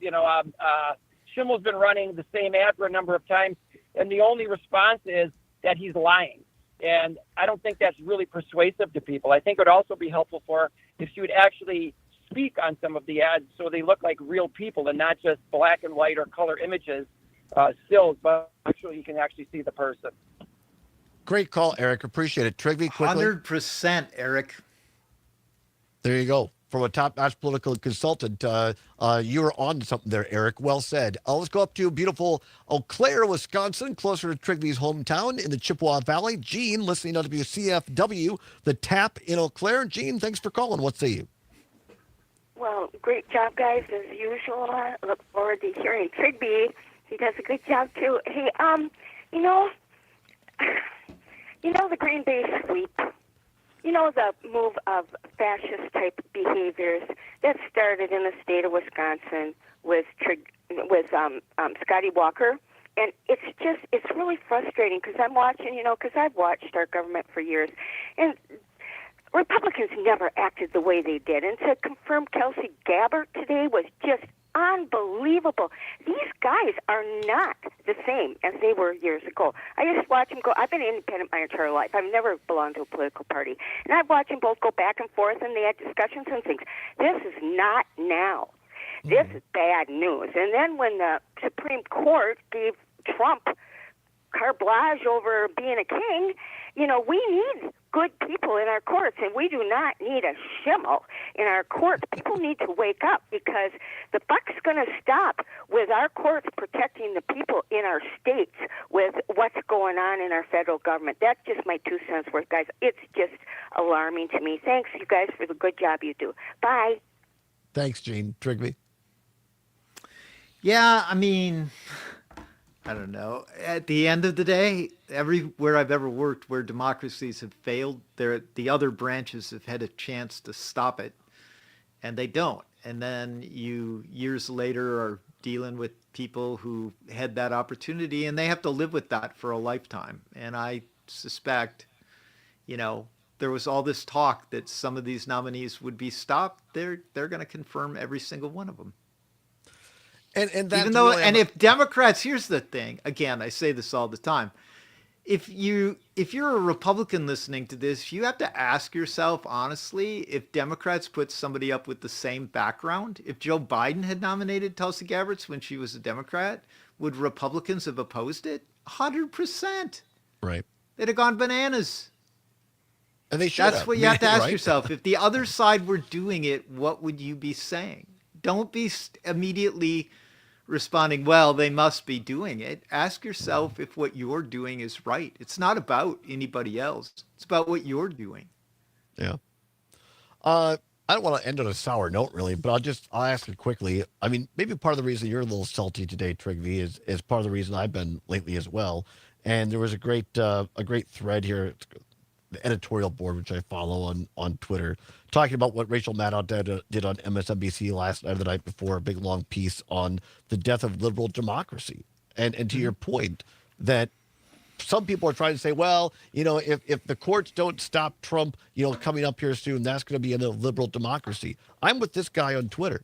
Schimmel's been running the same ad for a number of times, and the only response is that he's lying. And I don't think that's really persuasive to people. I think it would also be helpful for if she would actually speak on some of the ads so they look like real people and not just black and white or color images, stills, but actually you can actually see the person. Great call, Eric. Appreciate it. Trygve, quickly. 100%, Eric. There you go. From a top-notch political consultant, you were on to something there, Eric. Well said. Let's go up to beautiful Eau Claire, Wisconsin, closer to Trygve's hometown in the Chippewa Valley. Gene, listening on WCFW, the Tap in Eau Claire. Gene, thanks for calling. What say you? Well, great job, guys, as usual. I look forward to hearing Trygve. He does a good job, too. Hey, the Green Bay sweep. The move of fascist-type behaviors that started in the state of Wisconsin with Scotty Walker. And it's really frustrating because I'm watching, because I've watched our government for years. And Republicans never acted the way they did. And to confirm Kelsey Gabbard today was just unbelievable. These guys are not the same as they were years ago. I just watch them go. I've been independent my entire life. I've never belonged to a political party. And I've watched them both go back and forth, and they had discussions and things. This is not now. This is bad news. And then when the Supreme Court gave Trump carte blanche over being a king, we need good people in our courts, and we do not need a Schimmel in our courts. People need to wake up because the buck's going to stop with our courts protecting the people in our states with what's going on in our federal government. That's just my 2 cents worth, guys. It's just alarming to me. Thanks, you guys, for the good job you do. Bye. Thanks, Gene. Trygve? Yeah, I don't know. At the end of the day, everywhere I've ever worked where democracies have failed, the other branches have had a chance to stop it, and they don't. And then you, years later, are dealing with people who had that opportunity, and they have to live with that for a lifetime. And I suspect, there was all this talk that some of these nominees would be stopped. They're going to confirm every single one of them. And that's even though, really and if Democrats, here's the thing. Again, I say this all the time. If you're a Republican listening to this, you have to ask yourself honestly, if Democrats put somebody up with the same background, if Joe Biden had nominated Tulsi Gabbard when she was a Democrat, would Republicans have opposed it? 100%. Right. They'd have gone bananas. And they should That's have. what you have to ask Right? yourself. If the other side were doing it, what would you be saying? Don't be immediately responding, well, they must be doing it. Ask yourself if what you're doing is right. It's not about anybody else. It's about what you're doing. Yeah. I don't want to end on a sour note, really, but I'll ask it quickly. I mean, maybe part of the reason you're a little salty today, Trigby, is part of the reason I've been lately as well. And there was a great thread here, the editorial board, which I follow on Twitter, talking about what Rachel Maddow did on MSNBC last night or the night before, a big long piece on the death of liberal democracy. And to your point, that some people are trying to say, well, if the courts don't stop Trump, coming up here soon, that's going to be a liberal democracy. I'm with this guy on Twitter.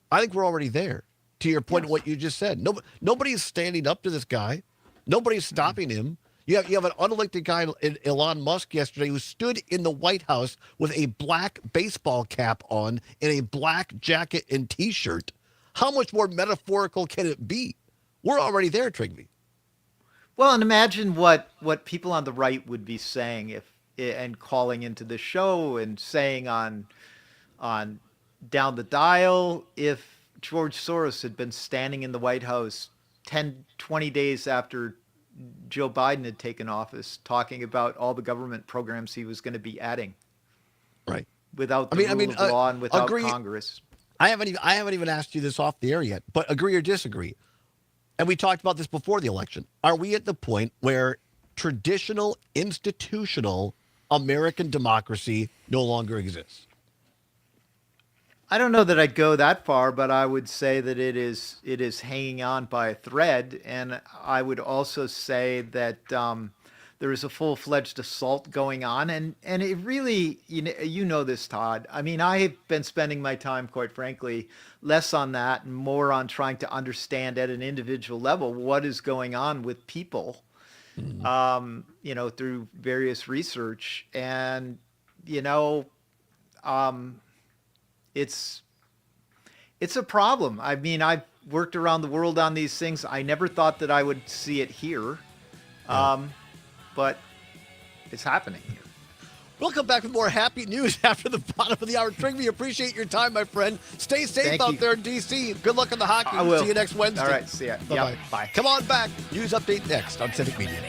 I think we're already there. To your point, what you just said, nobody's standing up to this guy. Nobody's stopping him. You have an unelected guy, Elon Musk, yesterday, who stood in the White House with a black baseball cap on and a black jacket and T-shirt. How much more metaphorical can it be? We're already there, Trigby. Well, and imagine what people on the right would be saying and calling into the show and saying on Down the Dial if George Soros had been standing in the White House 10, 20 days after Joe Biden had taken office, talking about all the government programs he was going to be adding, right? Without the rule of law and without Congress. I haven't even asked you this off the air yet, but agree or disagree? And we talked about this before the election. Are we at the point where traditional, institutional American democracy no longer exists? I don't know that I'd go that far, but I would say that it is hanging on by a thread, and I would also say that there is a full-fledged assault going on, and it really, you know this, Todd. I mean, I have been spending my time, quite frankly, less on that and more on trying to understand at an individual level what is going on with people, through various research, and it's a problem. I mean, I've worked around the world on these things. I never thought that I would see it here, but it's happening here. We'll come back with more happy news after the bottom of the hour. Trigby, appreciate your time, my friend. Stay safe out there in D.C. Good luck on the hockey. I will. See you next Wednesday. All right, see ya. Bye-bye. Yep, bye. Come on back. News update next on Civic Media.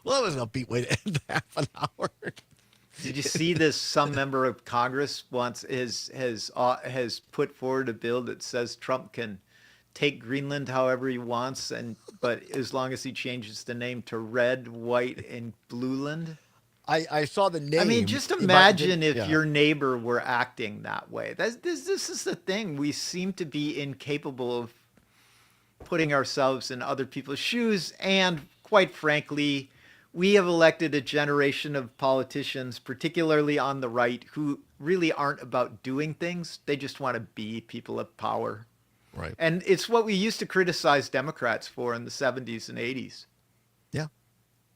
Well, that was an upbeat way to end half an hour. Did you see this? Some member of Congress has put forward a bill that says Trump can take Greenland however he wants, but as long as he changes the name to Red, White, and Blueland. I saw the name. I mean, just imagine if your neighbor were acting that way. This is the thing. We seem to be incapable of putting ourselves in other people's shoes, and quite frankly, we have elected a generation of politicians, particularly on the right, who really aren't about doing things. They just want to be people of power. Right. And it's what we used to criticize Democrats for in the 70s and 80s. Yeah.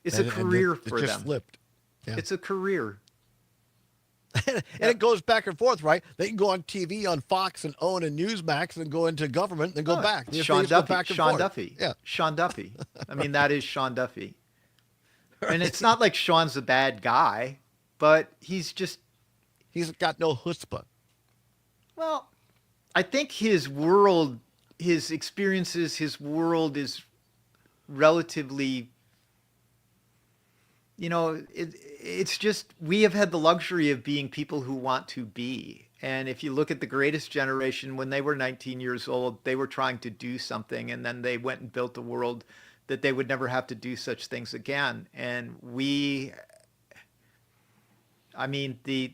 It's a career for them. It just flipped. Yeah. It's a career. And it goes back and forth, right? They can go on TV on Fox and OWN and Newsmax and go into government and then go back. Sean Duffy. Sean Duffy. Yeah. Sean Duffy. I mean, that is Sean Duffy. And it's not like Sean's a bad guy, but he's got no chutzpah. Well, I think his world, his experiences, his world is relatively it's just we have had the luxury of being people who want to be. And if you look at the greatest generation, when they were 19 years old, they were trying to do something, and then they went and built a world that they would never have to do such things again. And the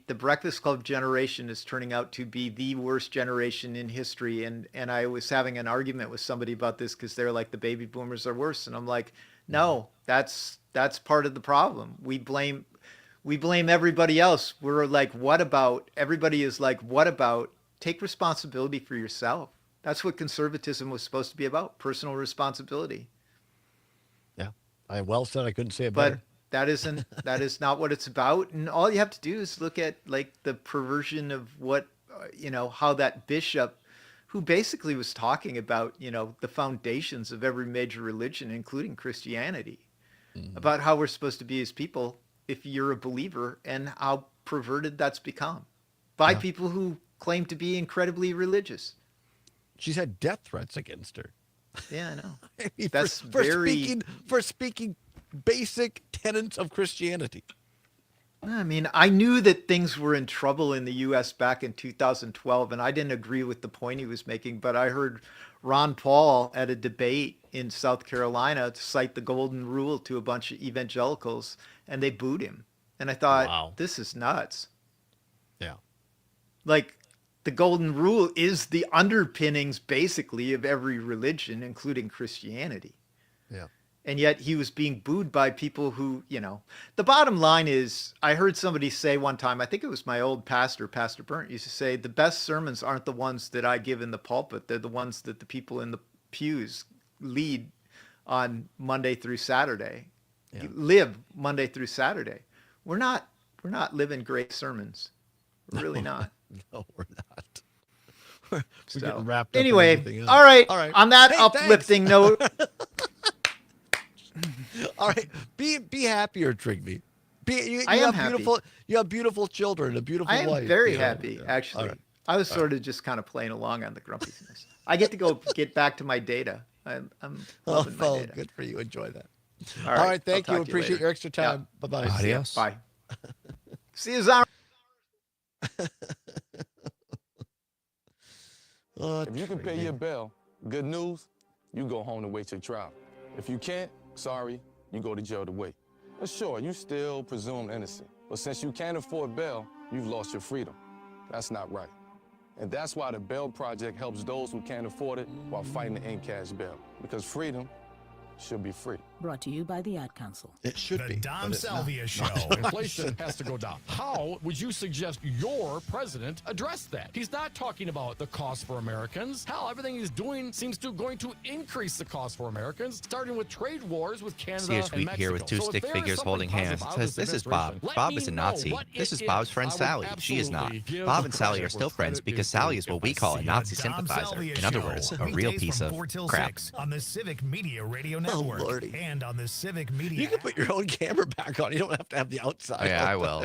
Breakfast Club generation is turning out to be the worst generation in history. And I was having an argument with somebody about this because they're like, the baby boomers are worse. And I'm like, no, that's part of the problem. We blame everybody else. We're like, what about? Everybody is like, what about? Take responsibility for yourself. That's what conservatism was supposed to be about, personal responsibility. Yeah, well said. I couldn't say it better. But that is not what it's about. And all you have to do is look at like the perversion of what, how that bishop, who basically was talking about, the foundations of every major religion, including Christianity, about how we're supposed to be as people if you're a believer, and how perverted that's become by people who claim to be incredibly religious. She's had death threats against her. Yeah, I know. I mean, That's for speaking basic tenets of Christianity. I mean, I knew that things were in trouble in the U.S. back in 2012, and I didn't agree with the point he was making, but I heard Ron Paul at a debate in South Carolina cite the golden rule to a bunch of evangelicals, and they booed him. And I thought, wow, this is nuts. Yeah. Like, the golden rule is the underpinnings, basically, of every religion, including Christianity. Yeah. And yet he was being booed by people who, the bottom line is, I heard somebody say one time, I think it was my old pastor, Pastor Burnt, used to say, the best sermons aren't the ones that I give in the pulpit. They're the ones that the people in the pews lead on Monday through Saturday. Yeah. Live Monday through Saturday. We're not living great sermons. We're really not. No, we're not. We're getting wrapped up anyway, in everything else. All right. On that uplifting note. All right, be happier, Trigby. I am happy. You have beautiful children, a beautiful wife. I am very happy, actually. Right. I was sort of just kind of playing along on the grumpiness. I get to get back to my data. I'm loving my data. Good for you. Enjoy that. All right, thank you. Appreciate your extra time. Yeah. Bye-bye. Adios. Bye. See you, Zara. If you can pay your bill, good news, you go home to wait your trial. If you can't, sorry, you go to jail to wait. But sure, you still presumed innocent. But since you can't afford bail, you've lost your freedom. That's not right. And that's why the Bail Project helps those who can't afford it while fighting to end cash bail. Because freedom should be free. Brought to you by the Ad Council. It should be. The Dom Salvia Show. Inflation has to go down. How would you suggest your president address that? He's not talking about the cost for Americans. Hell, everything he's doing seems to going to increase the cost for Americans, starting with trade wars with Canada See a tweet and here Mexico. with two So stick figures holding hands. It says, this is Bob. Bob is a Nazi. This is Bob's friend Sally. She is not. Bob and Sally are still friends because Sally is what we call a Nazi sympathizer. In other words, a real piece of crap. On the Civic Media Radio Network. Oh, Lordy. And on the Civic Media. You can put your own camera back on. You don't have to have the outside. Oh, yeah, I will.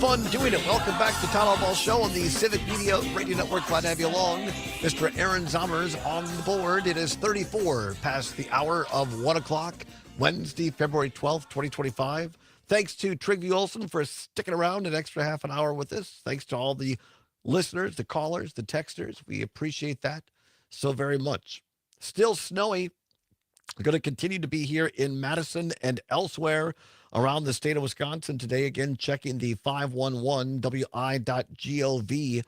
Fun doing it. Welcome back to Todd Allbaugh Show on the Civic Media Radio Network. Glad to have you along. Mr. Aaron Zommers on the board. It is 34 past the hour of 1 o'clock, Wednesday, February 12th, 2025. Thanks to Trigby Olson for sticking around an extra half an hour with us. Thanks to all the listeners, the callers, the texters. We appreciate that so very much. Still snowy. Going to continue to be here in Madison and elsewhere around the state of Wisconsin today. Again, checking the 511wi.gov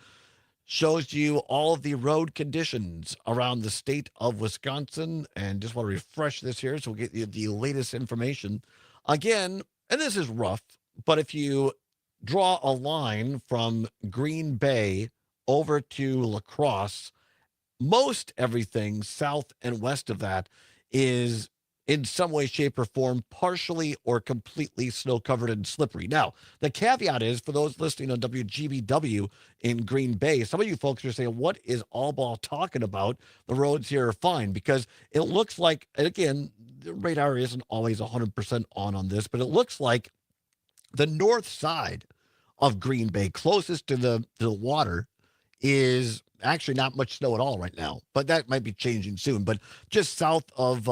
shows you all of the road conditions around the state of Wisconsin. And just want to refresh this here so we'll get you the latest information. Again, and this is rough, but if you draw a line from Green Bay over to La Crosse, most everything south and west of that is in some way, shape, or form, partially or completely snow-covered and slippery. Now, the caveat is, for those listening on WGBW in Green Bay, some of you folks are saying, what is Allbaugh talking about? The roads here are fine, because it looks like, and again, the radar isn't always 100% on this, but it looks like the north side of Green Bay, closest to the water, is actually not much snow at all right now, but that might be changing soon. But just south of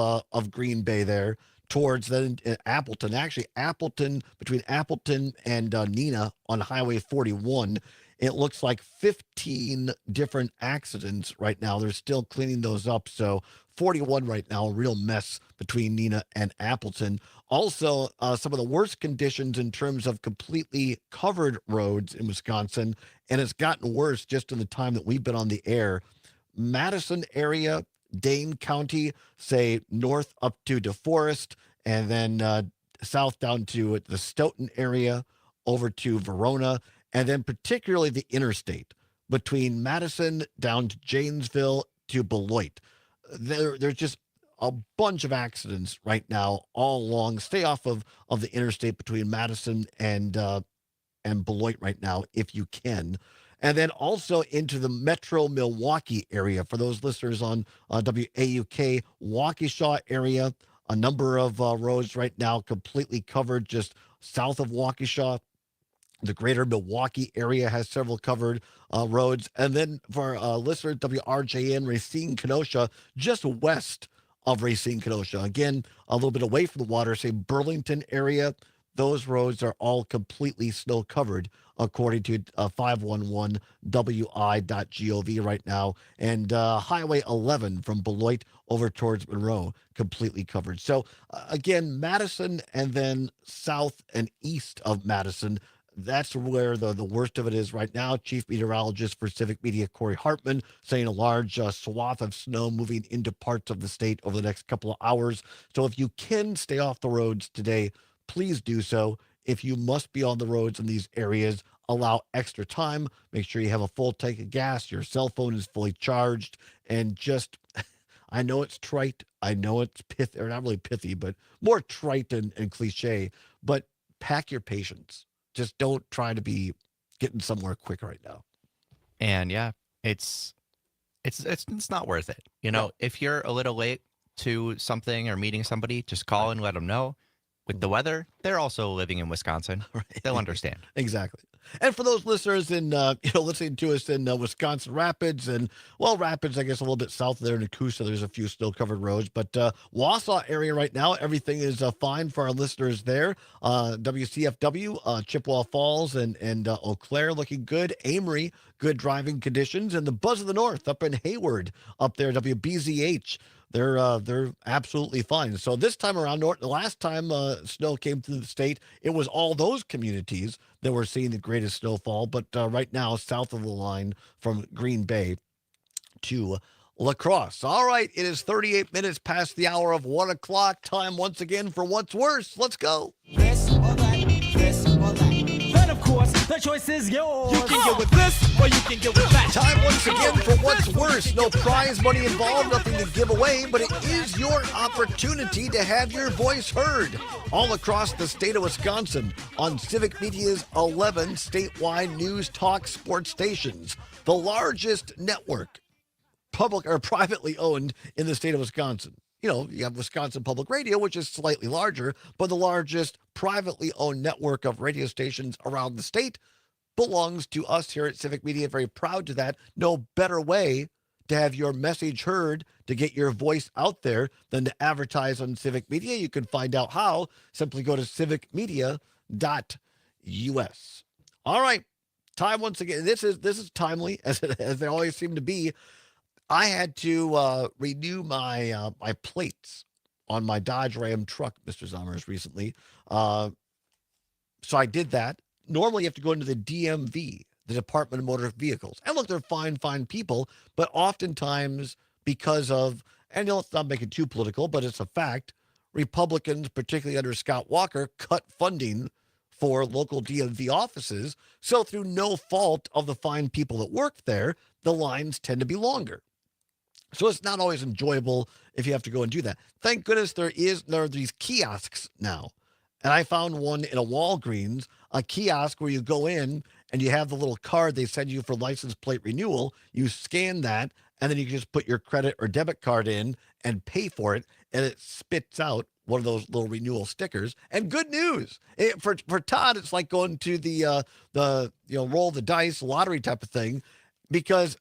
Green Bay there, towards then Appleton, actually Appleton, between Appleton and Neenah on Highway 41, it looks like 15 different accidents right now. They're still cleaning those up. So 41 right now, a real mess between Neenah and Appleton. Also, some of the worst conditions in terms of completely covered roads in Wisconsin, and it's gotten worse just in the time that we've been on the air. Madison area, Dane County, say north up to DeForest, and then south down to the Stoughton area, over to Verona, and then particularly the interstate between Madison down to Janesville to Beloit. There's just a bunch of accidents right now all along. Stay off of the interstate between Madison and Beloit right now if you can. And then also into the metro Milwaukee area. For those listeners on WAUK, Waukesha area, a number of roads right now completely covered just south of Waukesha. The greater Milwaukee area has several covered roads. And then for listeners, WRJN, Racine, Kenosha, just west of Racine, Kenosha. Again, a little bit away from the water, say Burlington area. Those roads are all completely snow covered, according to 511wi.gov right now. And Highway 11 from Beloit over towards Monroe, completely covered. So again, Madison and then south and east of Madison, that's where the worst of it is right now. Chief meteorologist for Civic Media, Corey Hartman, saying a large swath of snow moving into parts of the state over the next couple of hours. So if you can stay off the roads today, please do so. If you must be on the roads in these areas, allow extra time. Make sure you have a full tank of gas. Your cell phone is fully charged. And just, I know it's trite. I know it's pithy, or not really pithy, but more trite and cliche. But pack your patience. Just don't try to be getting somewhere quick right now. And yeah, it's not worth it. You know, if you're a little late to something or meeting somebody, just call and let them know. With the weather, they're also living in Wisconsin. Right. They'll understand. Exactly. And for those listeners in, listening to us in Wisconsin Rapids, and, well, Rapids, I guess, a little bit south there in Coosa, there's a few snow-covered roads. But Wausau area right now, everything is fine for our listeners there. WCFW, Chippewa Falls, and Eau Claire looking good. Amory, good driving conditions. And the Buzz of the North up in Hayward, up there, WBZH. They're absolutely fine. So this time around, the last time snow came through the state, it was all those communities that were seeing the greatest snowfall. But right now, south of the line from Green Bay to La Crosse. All right, it is 38 minutes past the hour of 1 o'clock. Time once again for What's Worse. Let's go. This or that, this or that. Then, of course, the choice is yours. You can get with this or you can get with that. Time once again for What's Worse. No prize money involved, nothing to give away, but it is your opportunity to have your voice heard all across the state of Wisconsin on Civic Media's 11 statewide news talk sports stations, the largest network, public or privately owned in the state of Wisconsin. You know, you have Wisconsin Public Radio, which is slightly larger, but the largest privately owned network of radio stations around the state belongs to us here at Civic Media. Very proud to that. No better way to have your message heard, to get your voice out there, than to advertise on Civic Media. You can find out how. Simply go to civicmedia.us. All right. Time once again. This is timely, as they always seem to be. I had to renew my my plates on my Dodge Ram truck, Mr. Zommers, recently. So I did that. Normally, you have to go into the DMV, the Department of Motor Vehicles. And look, they're fine people, but oftentimes because of, and let's not make it too political, but it's a fact, Republicans, particularly under Scott Walker, cut funding for local DMV offices. So through no fault of the fine people that work there, the lines tend to be longer. So it's not always enjoyable if you have to go and do that. Thank goodness there are these kiosks now. And I found one in a Walgreens, a kiosk where you go in and you have the little card they send you for license plate renewal. You scan that, and then you can just put your credit or debit card in and pay for it, and it spits out one of those little renewal stickers. And good news for Todd, it's like going to the roll the dice lottery type of thing, because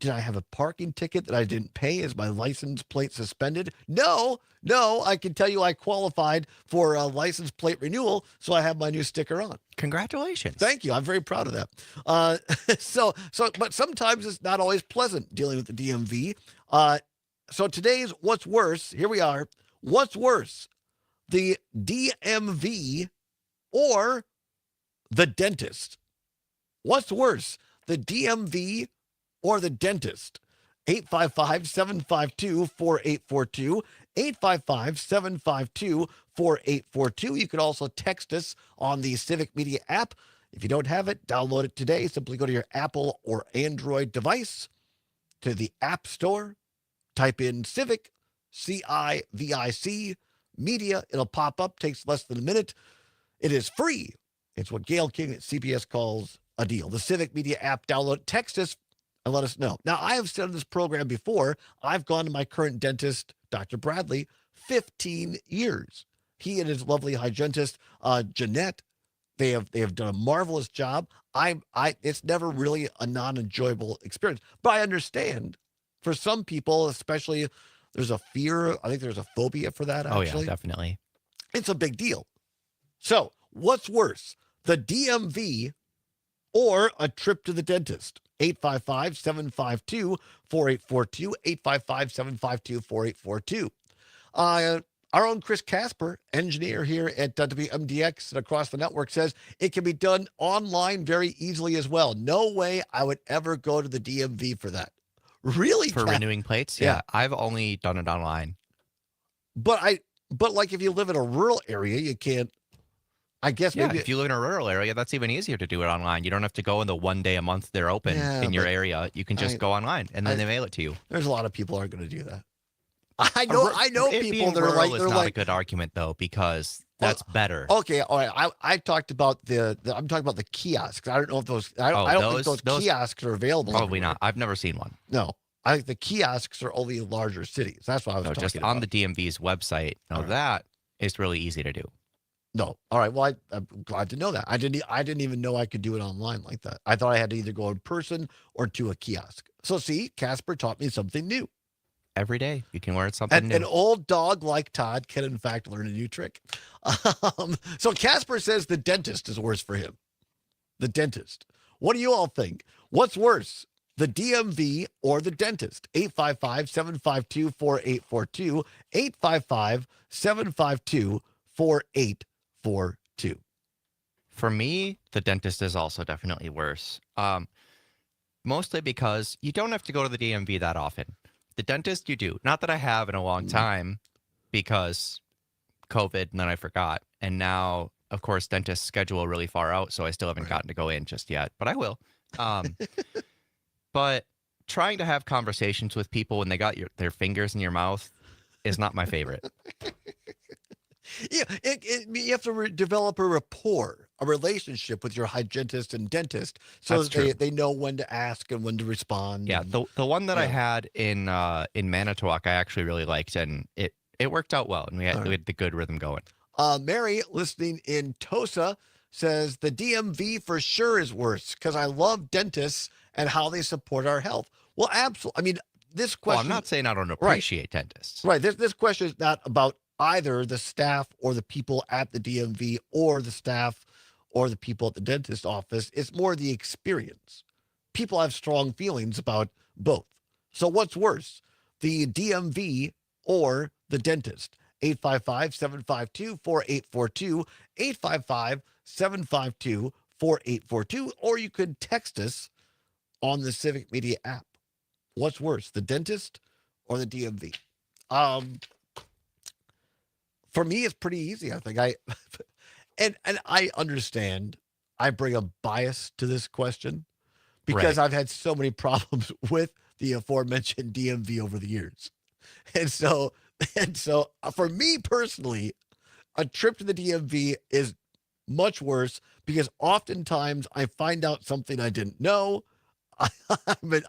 did I have a parking ticket that I didn't pay? Is my license plate suspended? No. I can tell you I qualified for a license plate renewal, so I have my new sticker on. Congratulations. Thank you. I'm very proud of that. But sometimes it's not always pleasant dealing with the DMV. So today's What's Worse, here we are. What's worse, the DMV or the dentist? What's worse, the DMV or the dentist? 855-752-4842. 855-752-4842. You can also text us on the Civic Media app. If you don't have it, download it today. Simply go to your Apple or Android device, to the App Store, type in Civic, CIVIC, Media. It'll pop up, takes less than a minute. It is free. It's what Gail King at CBS calls a deal. The Civic Media app, download it, text us, and let us know. Now, I have said on this program before, I've gone to my current dentist, Dr. Bradley, 15 years. He and his lovely hygienist, Jeanette, they have done a marvelous job. It's never really a non-enjoyable experience, but I understand for some people, especially, there's a fear. I think there's a phobia for that. Actually, oh yeah, definitely. It's a big deal. So, what's worse, the DMV or a trip to the dentist? 855-752-4842, 855-752-4842. Our own Chris Casper, engineer here at WMDX and across the network, says it can be done online very easily as well. No way I would ever go to the DMV for that. Really? For renewing plates? Yeah. I've only done it online. But like if you live in a rural area, you can't. I guess maybe if you live in a rural area, that's even easier to do it online. You don't have to go in the one day a month they're open in your area. You can just go online and then they mail it to you. There's a lot of people aren't going to do that. I know people that are is not a good argument though, because that's better. Okay, all right. I talked about I'm talking about the kiosks. I don't know if those. I don't think those kiosks are available. Probably everywhere. not. I've never seen one. No, I think the kiosks are only in larger cities. That's what I was talking just about. on the DMV's website. Now that is really easy to do. No. All right. Well, I'm glad to know that. I didn't even know I could do it online like that. I thought I had to either go in person or to a kiosk. So see, Casper taught me something new. Every day you can learn something new. An old dog like Todd can, in fact, learn a new trick. So Casper says the dentist is worse for him. The dentist. What do you all think? What's worse, the DMV or the dentist? 855-752-4842. 855-752-4842. For me, the dentist is also definitely worse. Mostly because you don't have to go to the DMV that often. The dentist you do. Not that I have in a long time, because COVID and then I forgot. And now, of course, dentists schedule really far out, so I still haven't gotten to go in just yet, but I will. But trying to have conversations with people when they got their fingers in your mouth is not my favorite. Yeah, you have to develop a rapport, a relationship with your hygienist and dentist, so that they know when to ask and when to respond. Yeah, the one that I had in Manitowoc, I actually really liked, and it worked out well, and we had the good rhythm going. Mary, listening in Tosa, says the DMV for sure is worse because I love dentists and how they support our health. Well, absolutely. I mean, this question. Well, I'm not saying I don't appreciate dentists. Right. This question is not about either the staff or the people at the DMV or the staff or the people at the dentist office. It's more the experience. People have strong feelings about both. So what's worse, the DMV or the dentist? 855-752-4842, 855-752-4842, or you could text us on the Civic Media app. What's worse, the dentist or the DMV? For me, it's pretty easy. I think and I understand I bring a bias to this question because I've had so many problems with the aforementioned DMV over the years. And so for me personally, a trip to the DMV is much worse because oftentimes I find out something I didn't know.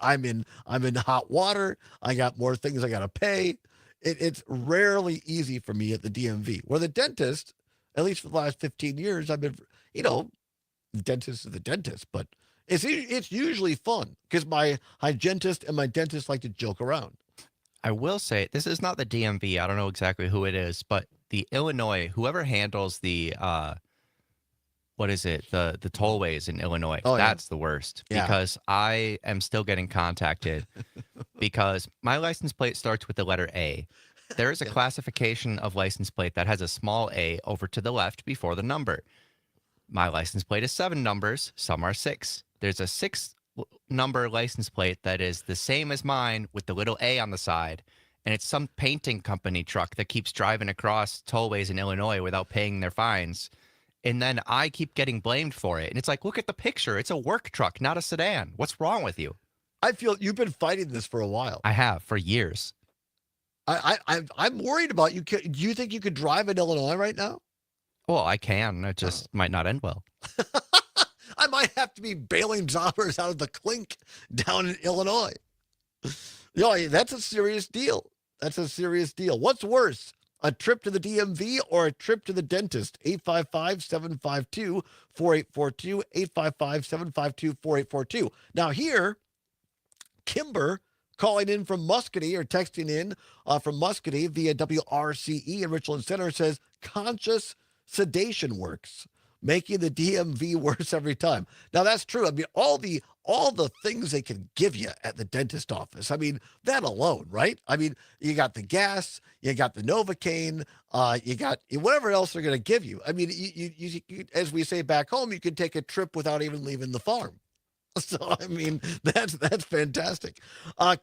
I'm in hot water. I got more things I got to pay. It's rarely easy for me at the DMV. Where the dentist, at least for the last 15 years, I've been, the dentist is the dentist, but it's usually fun because my hygienist and my dentist like to joke around. I will say, this is not the DMV. I don't know exactly who it is, but the Illinois, whoever handles the, what is it? The tollways in Illinois. Oh, yeah. That's the worst Yeah. because I am still getting contacted because my license plate starts with the letter A. There is a classification of license plate that has a small a over to the left before the number. My license plate is 7 numbers. Some are 6. There's a 6-number license plate that is the same as mine with the little a on the side. And it's some painting company truck that keeps driving across tollways in Illinois without paying their fines. And then I keep getting blamed for it. And it's like, look at the picture. It's a work truck, not a sedan. What's wrong with you? I feel you've been fighting this for a while. I have for years. I'm worried about you. Do you think you could drive in Illinois right now? Well, I can. It just might not end well. I might have to be bailing jobbers out of the clink down in Illinois. That's a serious deal. That's a serious deal. What's worse, a trip to the DMV or a trip to the dentist? 855-752-4842, 855-752-4842. Now here, Kimber calling in from Muscatine or texting in from Muscatine via WRCE in Richland Center says conscious sedation works, making the DMV worse every time. Now that's true. I mean, all the things they can give you at the dentist office. I mean, that alone, right? I mean, you got the gas, you got the Novocaine, you got whatever else they're going to give you. I mean, you, as we say back home, you can take a trip without even leaving the farm. So, I mean, that's fantastic.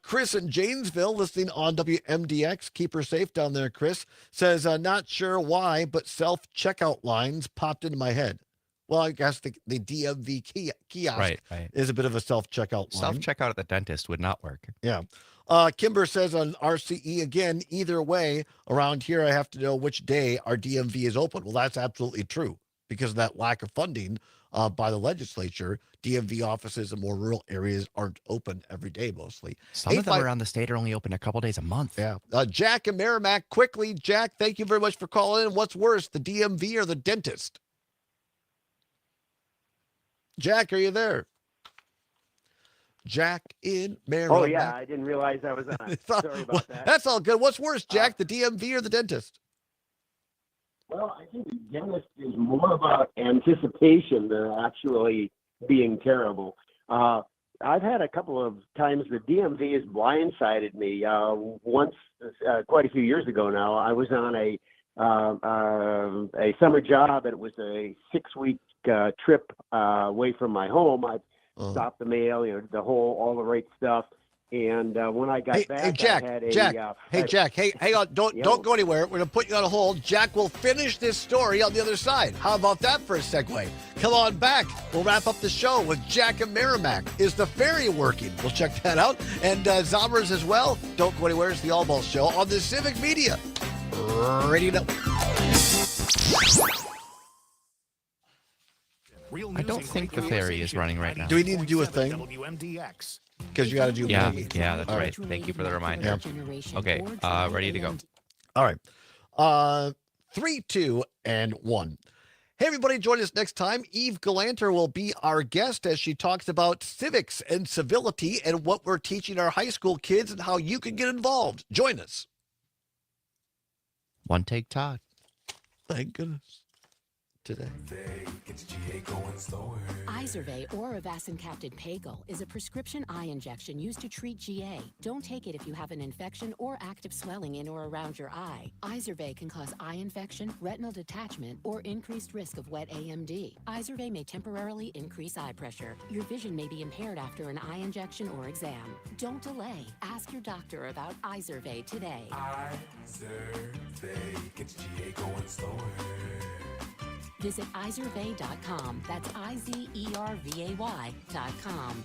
Chris in Janesville, listening on WMDX. Keep her safe down there, Chris. Says, not sure why, but self-checkout lines popped into my head. Well, I guess the DMV kiosk Right. is a bit of a self-checkout line. Self-checkout at the dentist would not work. Yeah. Kimber says on RCE, again, either way, around here, I have to know which day our DMV is open. Well, that's absolutely true because of that lack of funding by the legislature. DMV offices in more rural areas aren't open every day, mostly. Some of them around the state are only open a couple days a month. Yeah. Jack and Merrimack, quickly. Jack, thank you very much for calling in. What's worse, the DMV or the dentist? Jack, are you there? Jack in Merrimack. Oh, yeah. I didn't realize I was on. Sorry about that. That's all good. What's worse, Jack, the DMV or the dentist? Well, I think the dentist is more about anticipation than actually being terrible. I've had a couple of times the DMV has blindsided me. Once, quite a few years ago now, I was on a summer job, and it was a 6-week trip away from my home. I stopped the mail, all the right stuff. And when I got back, hey, Jack, I had a... Jack, hang on. Don't go anywhere. We're going to put you on hold. Jack will finish this story on the other side. How about that for a segue? Come on back. We'll wrap up the show with Jack and Merrimack. Is the ferry working? We'll check that out. And Zombers as well. Don't go anywhere. It's the Allbaugh Show on the Civic Media Radio Network. I don't think the ferry is running right now. Do we need to do a thing? WMDX. Because you got to do Yeah, movie. that's All right. Thank you for the reminder. Okay, ready to go. All right. 3, 2, and 1. Hey, everybody, join us next time. Eve Galanter will be our guest as she talks about civics and civility and what we're teaching our high school kids and how you can get involved. Join us. One take, Todd. Thank goodness. Today. Izervay or Avastin-capted Pagel is a prescription eye injection used to treat GA. Don't take it if you have an infection or active swelling in or around your eye. Izervay can cause eye infection, retinal detachment, or increased risk of wet AMD. Izervay may temporarily increase eye pressure. Your vision may be impaired after an eye injection or exam. Don't delay. Ask your doctor about Izervay today. Izervay gets GA going slower. Visit Izervay.com. That's IZERVAY.com.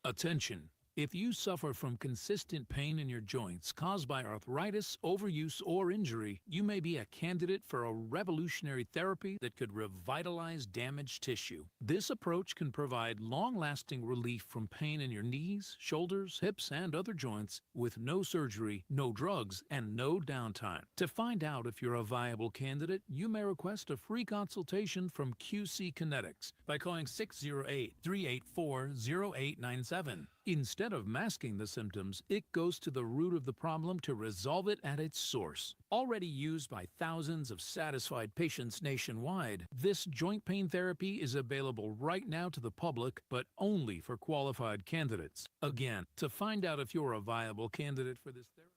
Attention. If you suffer from consistent pain in your joints caused by arthritis, overuse, or injury, you may be a candidate for a revolutionary therapy that could revitalize damaged tissue. This approach can provide long-lasting relief from pain in your knees, shoulders, hips, and other joints with no surgery, no drugs, and no downtime. To find out if you're a viable candidate, you may request a free consultation from QC Kinetics by calling 608-384-0897. Instead of masking the symptoms, it goes to the root of the problem to resolve it at its source. Already used by thousands of satisfied patients nationwide, this joint pain therapy is available right now to the public, but only for qualified candidates. Again, to find out if you're a viable candidate for this therapy,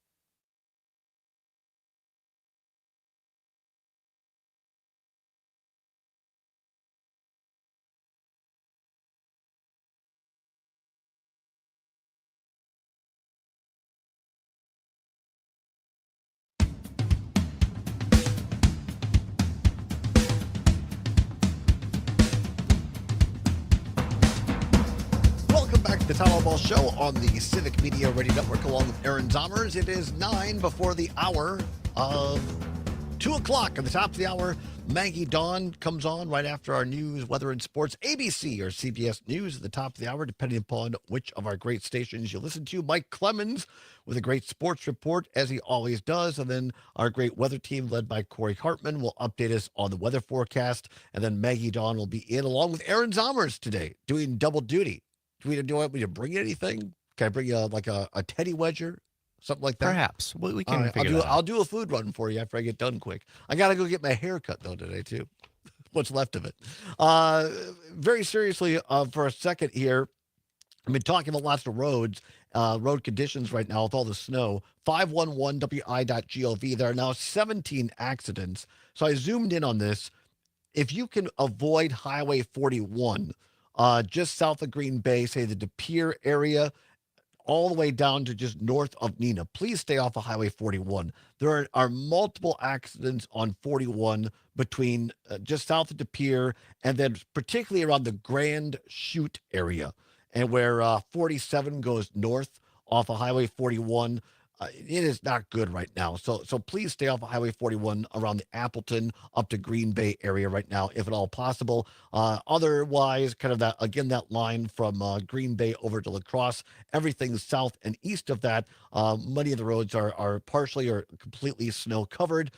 Welcome back to the Todd Allbaugh Show on the Civic Media Radio Network along with Aaron Zomers. It is 9 before the hour of 2 o'clock. At the top of the hour, Maggie Dawn comes on right after our news, weather, and sports. ABC or CBS News at the top of the hour, depending upon which of our great stations you listen to. Mike Clemens with a great sports report, as he always does. And then our great weather team, led by Corey Hartman, will update us on the weather forecast. And then Maggie Dawn will be in along with Aaron Zomers today, doing double duty. Do we want me to bring anything? Can I bring you like a teddy wedger? Something like that? Perhaps. We can right, figure that out. I'll do a food run for you after I get done quick. I got to go get my hair cut, though, today, too. What's left of it. Very seriously, for a second here, I've been talking about lots of roads, road conditions right now with all the snow. 511wi.gov. There are now 17 accidents. So I zoomed in on this. If you can avoid Highway 41, just south of Green Bay, say the De Pere area, all the way down to just north of Neenah, please stay off of Highway 41. There are multiple accidents on 41 between just south of De Pere and then particularly around the Grand Chute area, and where 47 goes north off of Highway 41. It is not good right now. So please stay off of Highway 41 around the Appleton up to Green Bay area right now, if at all possible. Otherwise, kind of that line from Green Bay over to La Crosse, everything south and east of that, many of the roads are partially or completely snow covered.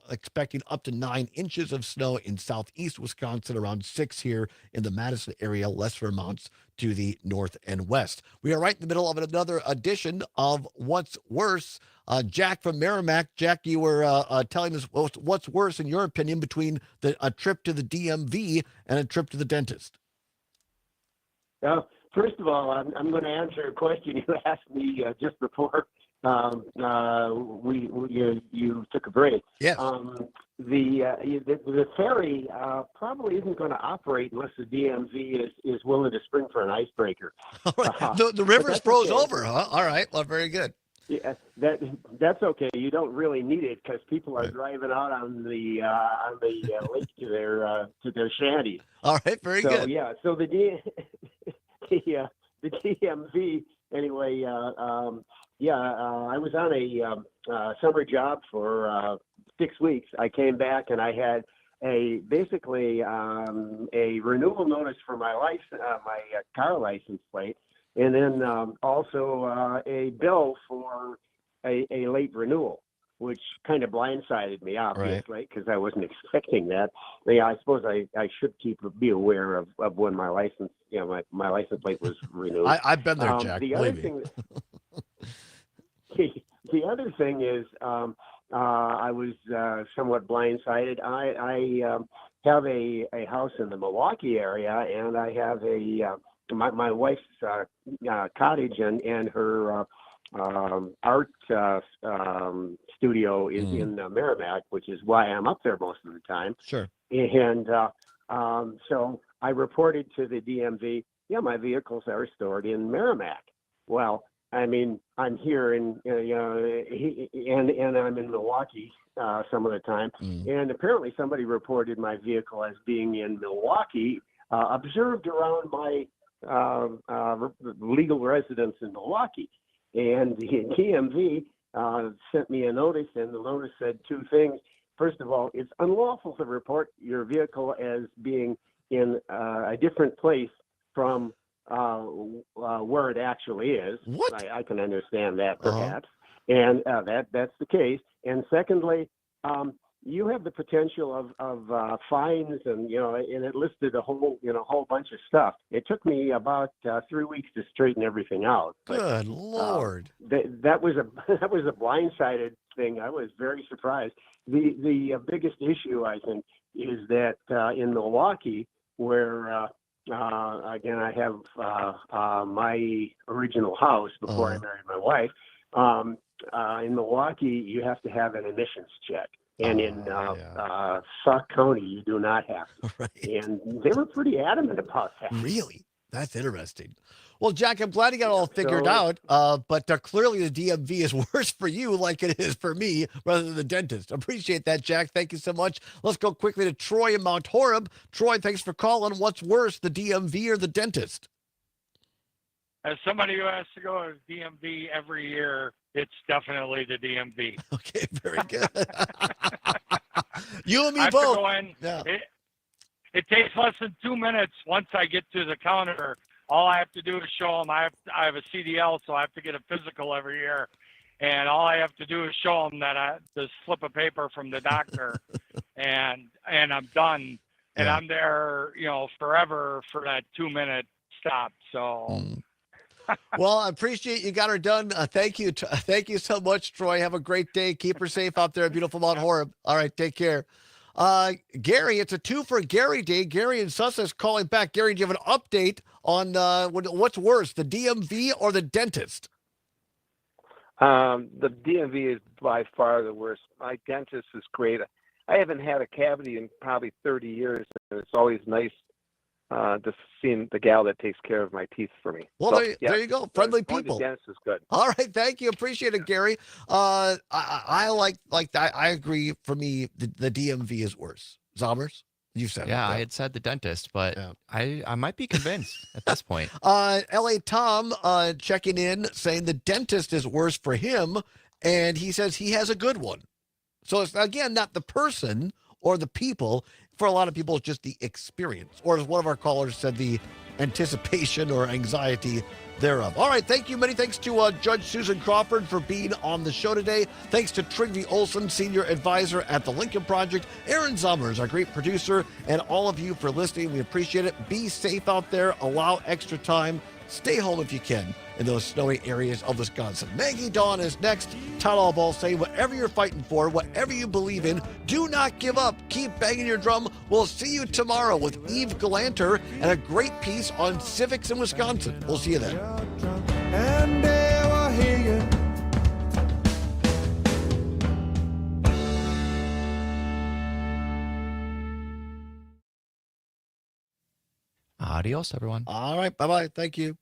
Expecting up to 9 inches of snow in southeast Wisconsin, around 6 here in the Madison area, lesser amounts to the north and west. We are right in the middle of another edition of What's Worse. Jack from Merrimack. Jack, you were telling us what's worse, in your opinion, between a trip to the DMV and a trip to the dentist. First of all, I'm going to answer a question you asked me just before you took a break. Yes. The ferry probably isn't going to operate unless the DMV is willing to spring for an icebreaker. The river's froze over, huh? All right. Well, very good. Yeah, that's okay. You don't really need it because people are driving out on the lake to their shanties. All right, very so, good. Yeah, so the DMV anyway. I was on a summer job for 6 weeks. I came back and I had basically a renewal notice for my license, my car license plate. And then also a bill for a late renewal, which kind of blindsided me, obviously, because I wasn't expecting that. Yeah, I suppose I should be aware of when my license, my license plate was renewed. I've been there, Jack. The other thing is, I was somewhat blindsided. I have a house in the Milwaukee area, and I have my wife's cottage and her art studio is in Merrimack, which is why I'm up there most of the time. Sure. And so I reported to the DMV, my vehicles are stored in Merrimack. Well, I mean, I'm here and I'm in Milwaukee some of the time. And apparently somebody reported my vehicle as being in Milwaukee, observed around my legal residents in Milwaukee. And the DMV sent me a notice, and the notice said two things. First of all, it's unlawful to report your vehicle as being in a different place from where it actually is. What? I can understand that, perhaps. And that's the case. And secondly, you have the potential of fines, and and it listed a whole bunch of stuff. It took me about 3 weeks to straighten everything out. But, Good Lord! That was a blindsided thing. I was very surprised. The biggest issue, I think, is that in Milwaukee, where again I have my original house before I married my wife. In Milwaukee, you have to have an emissions check. And in Sauk County, you do not have to. Right. And they were pretty adamant about that. Really? That's interesting. Well, Jack, I'm glad you got it all figured So- out. But clearly the DMV is worse for you like it is for me rather than the dentist. Appreciate that, Jack. Thank you so much. Let's go quickly to Troy in Mount Horeb. Troy, thanks for calling. What's worse, the DMV or the dentist? As somebody who has to go to DMV every year, it's definitely the DMV. Okay, very good. You and me I have both. to go in. Yeah. It takes less than 2 minutes. Once I get to the counter, all I have to do is show them I have a CDL, so I have to get a physical every year. And all I have to do is show them that the slip of paper from the doctor, and I'm done. And I'm there, forever for that 2 minute stop. So. Well, I appreciate you got her done. Thank you. Thank you so much, Troy. Have a great day. Keep her safe out there at beautiful Mount Horeb. All right, take care. Gary, it's a 2 for Gary day. Gary and Sussex calling back. Gary, do you have an update on what's worse, the DMV or the dentist? The DMV is by far the worst. My dentist is great. I haven't had a cavity in probably 30 years, and it's always nice just seeing the gal that takes care of my teeth for me. Well, So, there you go. Friendly going to people. dentist is good. All right, thank you. Appreciate it, Gary. I like that. I agree. For me, the DMV is worse. Zommers, you said Yeah, it. I had said the dentist, but I might be convinced at this point. LA Tom checking in saying the dentist is worse for him, and he says he has a good one. So it's again not the person or the people. For a lot of people, it's just the experience, or as one of our callers said, the anticipation or anxiety thereof. All right, thank you. Many thanks to Judge Susan Crawford for being on the show today. Thanks to Trygve Olsen, Senior Advisor at the Lincoln Project, Aaron Zummers, our great producer, and all of you for listening. We appreciate it. Be safe out there. Allow extra time. Stay home if you can in those snowy areas of Wisconsin. Maggie Dawn is next. Todd Allbaugh saying, whatever you're fighting for, whatever you believe in, do not give up. Keep banging your drum. We'll see you tomorrow with Eve Galanter and a great piece on civics in Wisconsin. We'll see you then. And they will hear you. Adios, everyone. All right. Bye-bye. Thank you.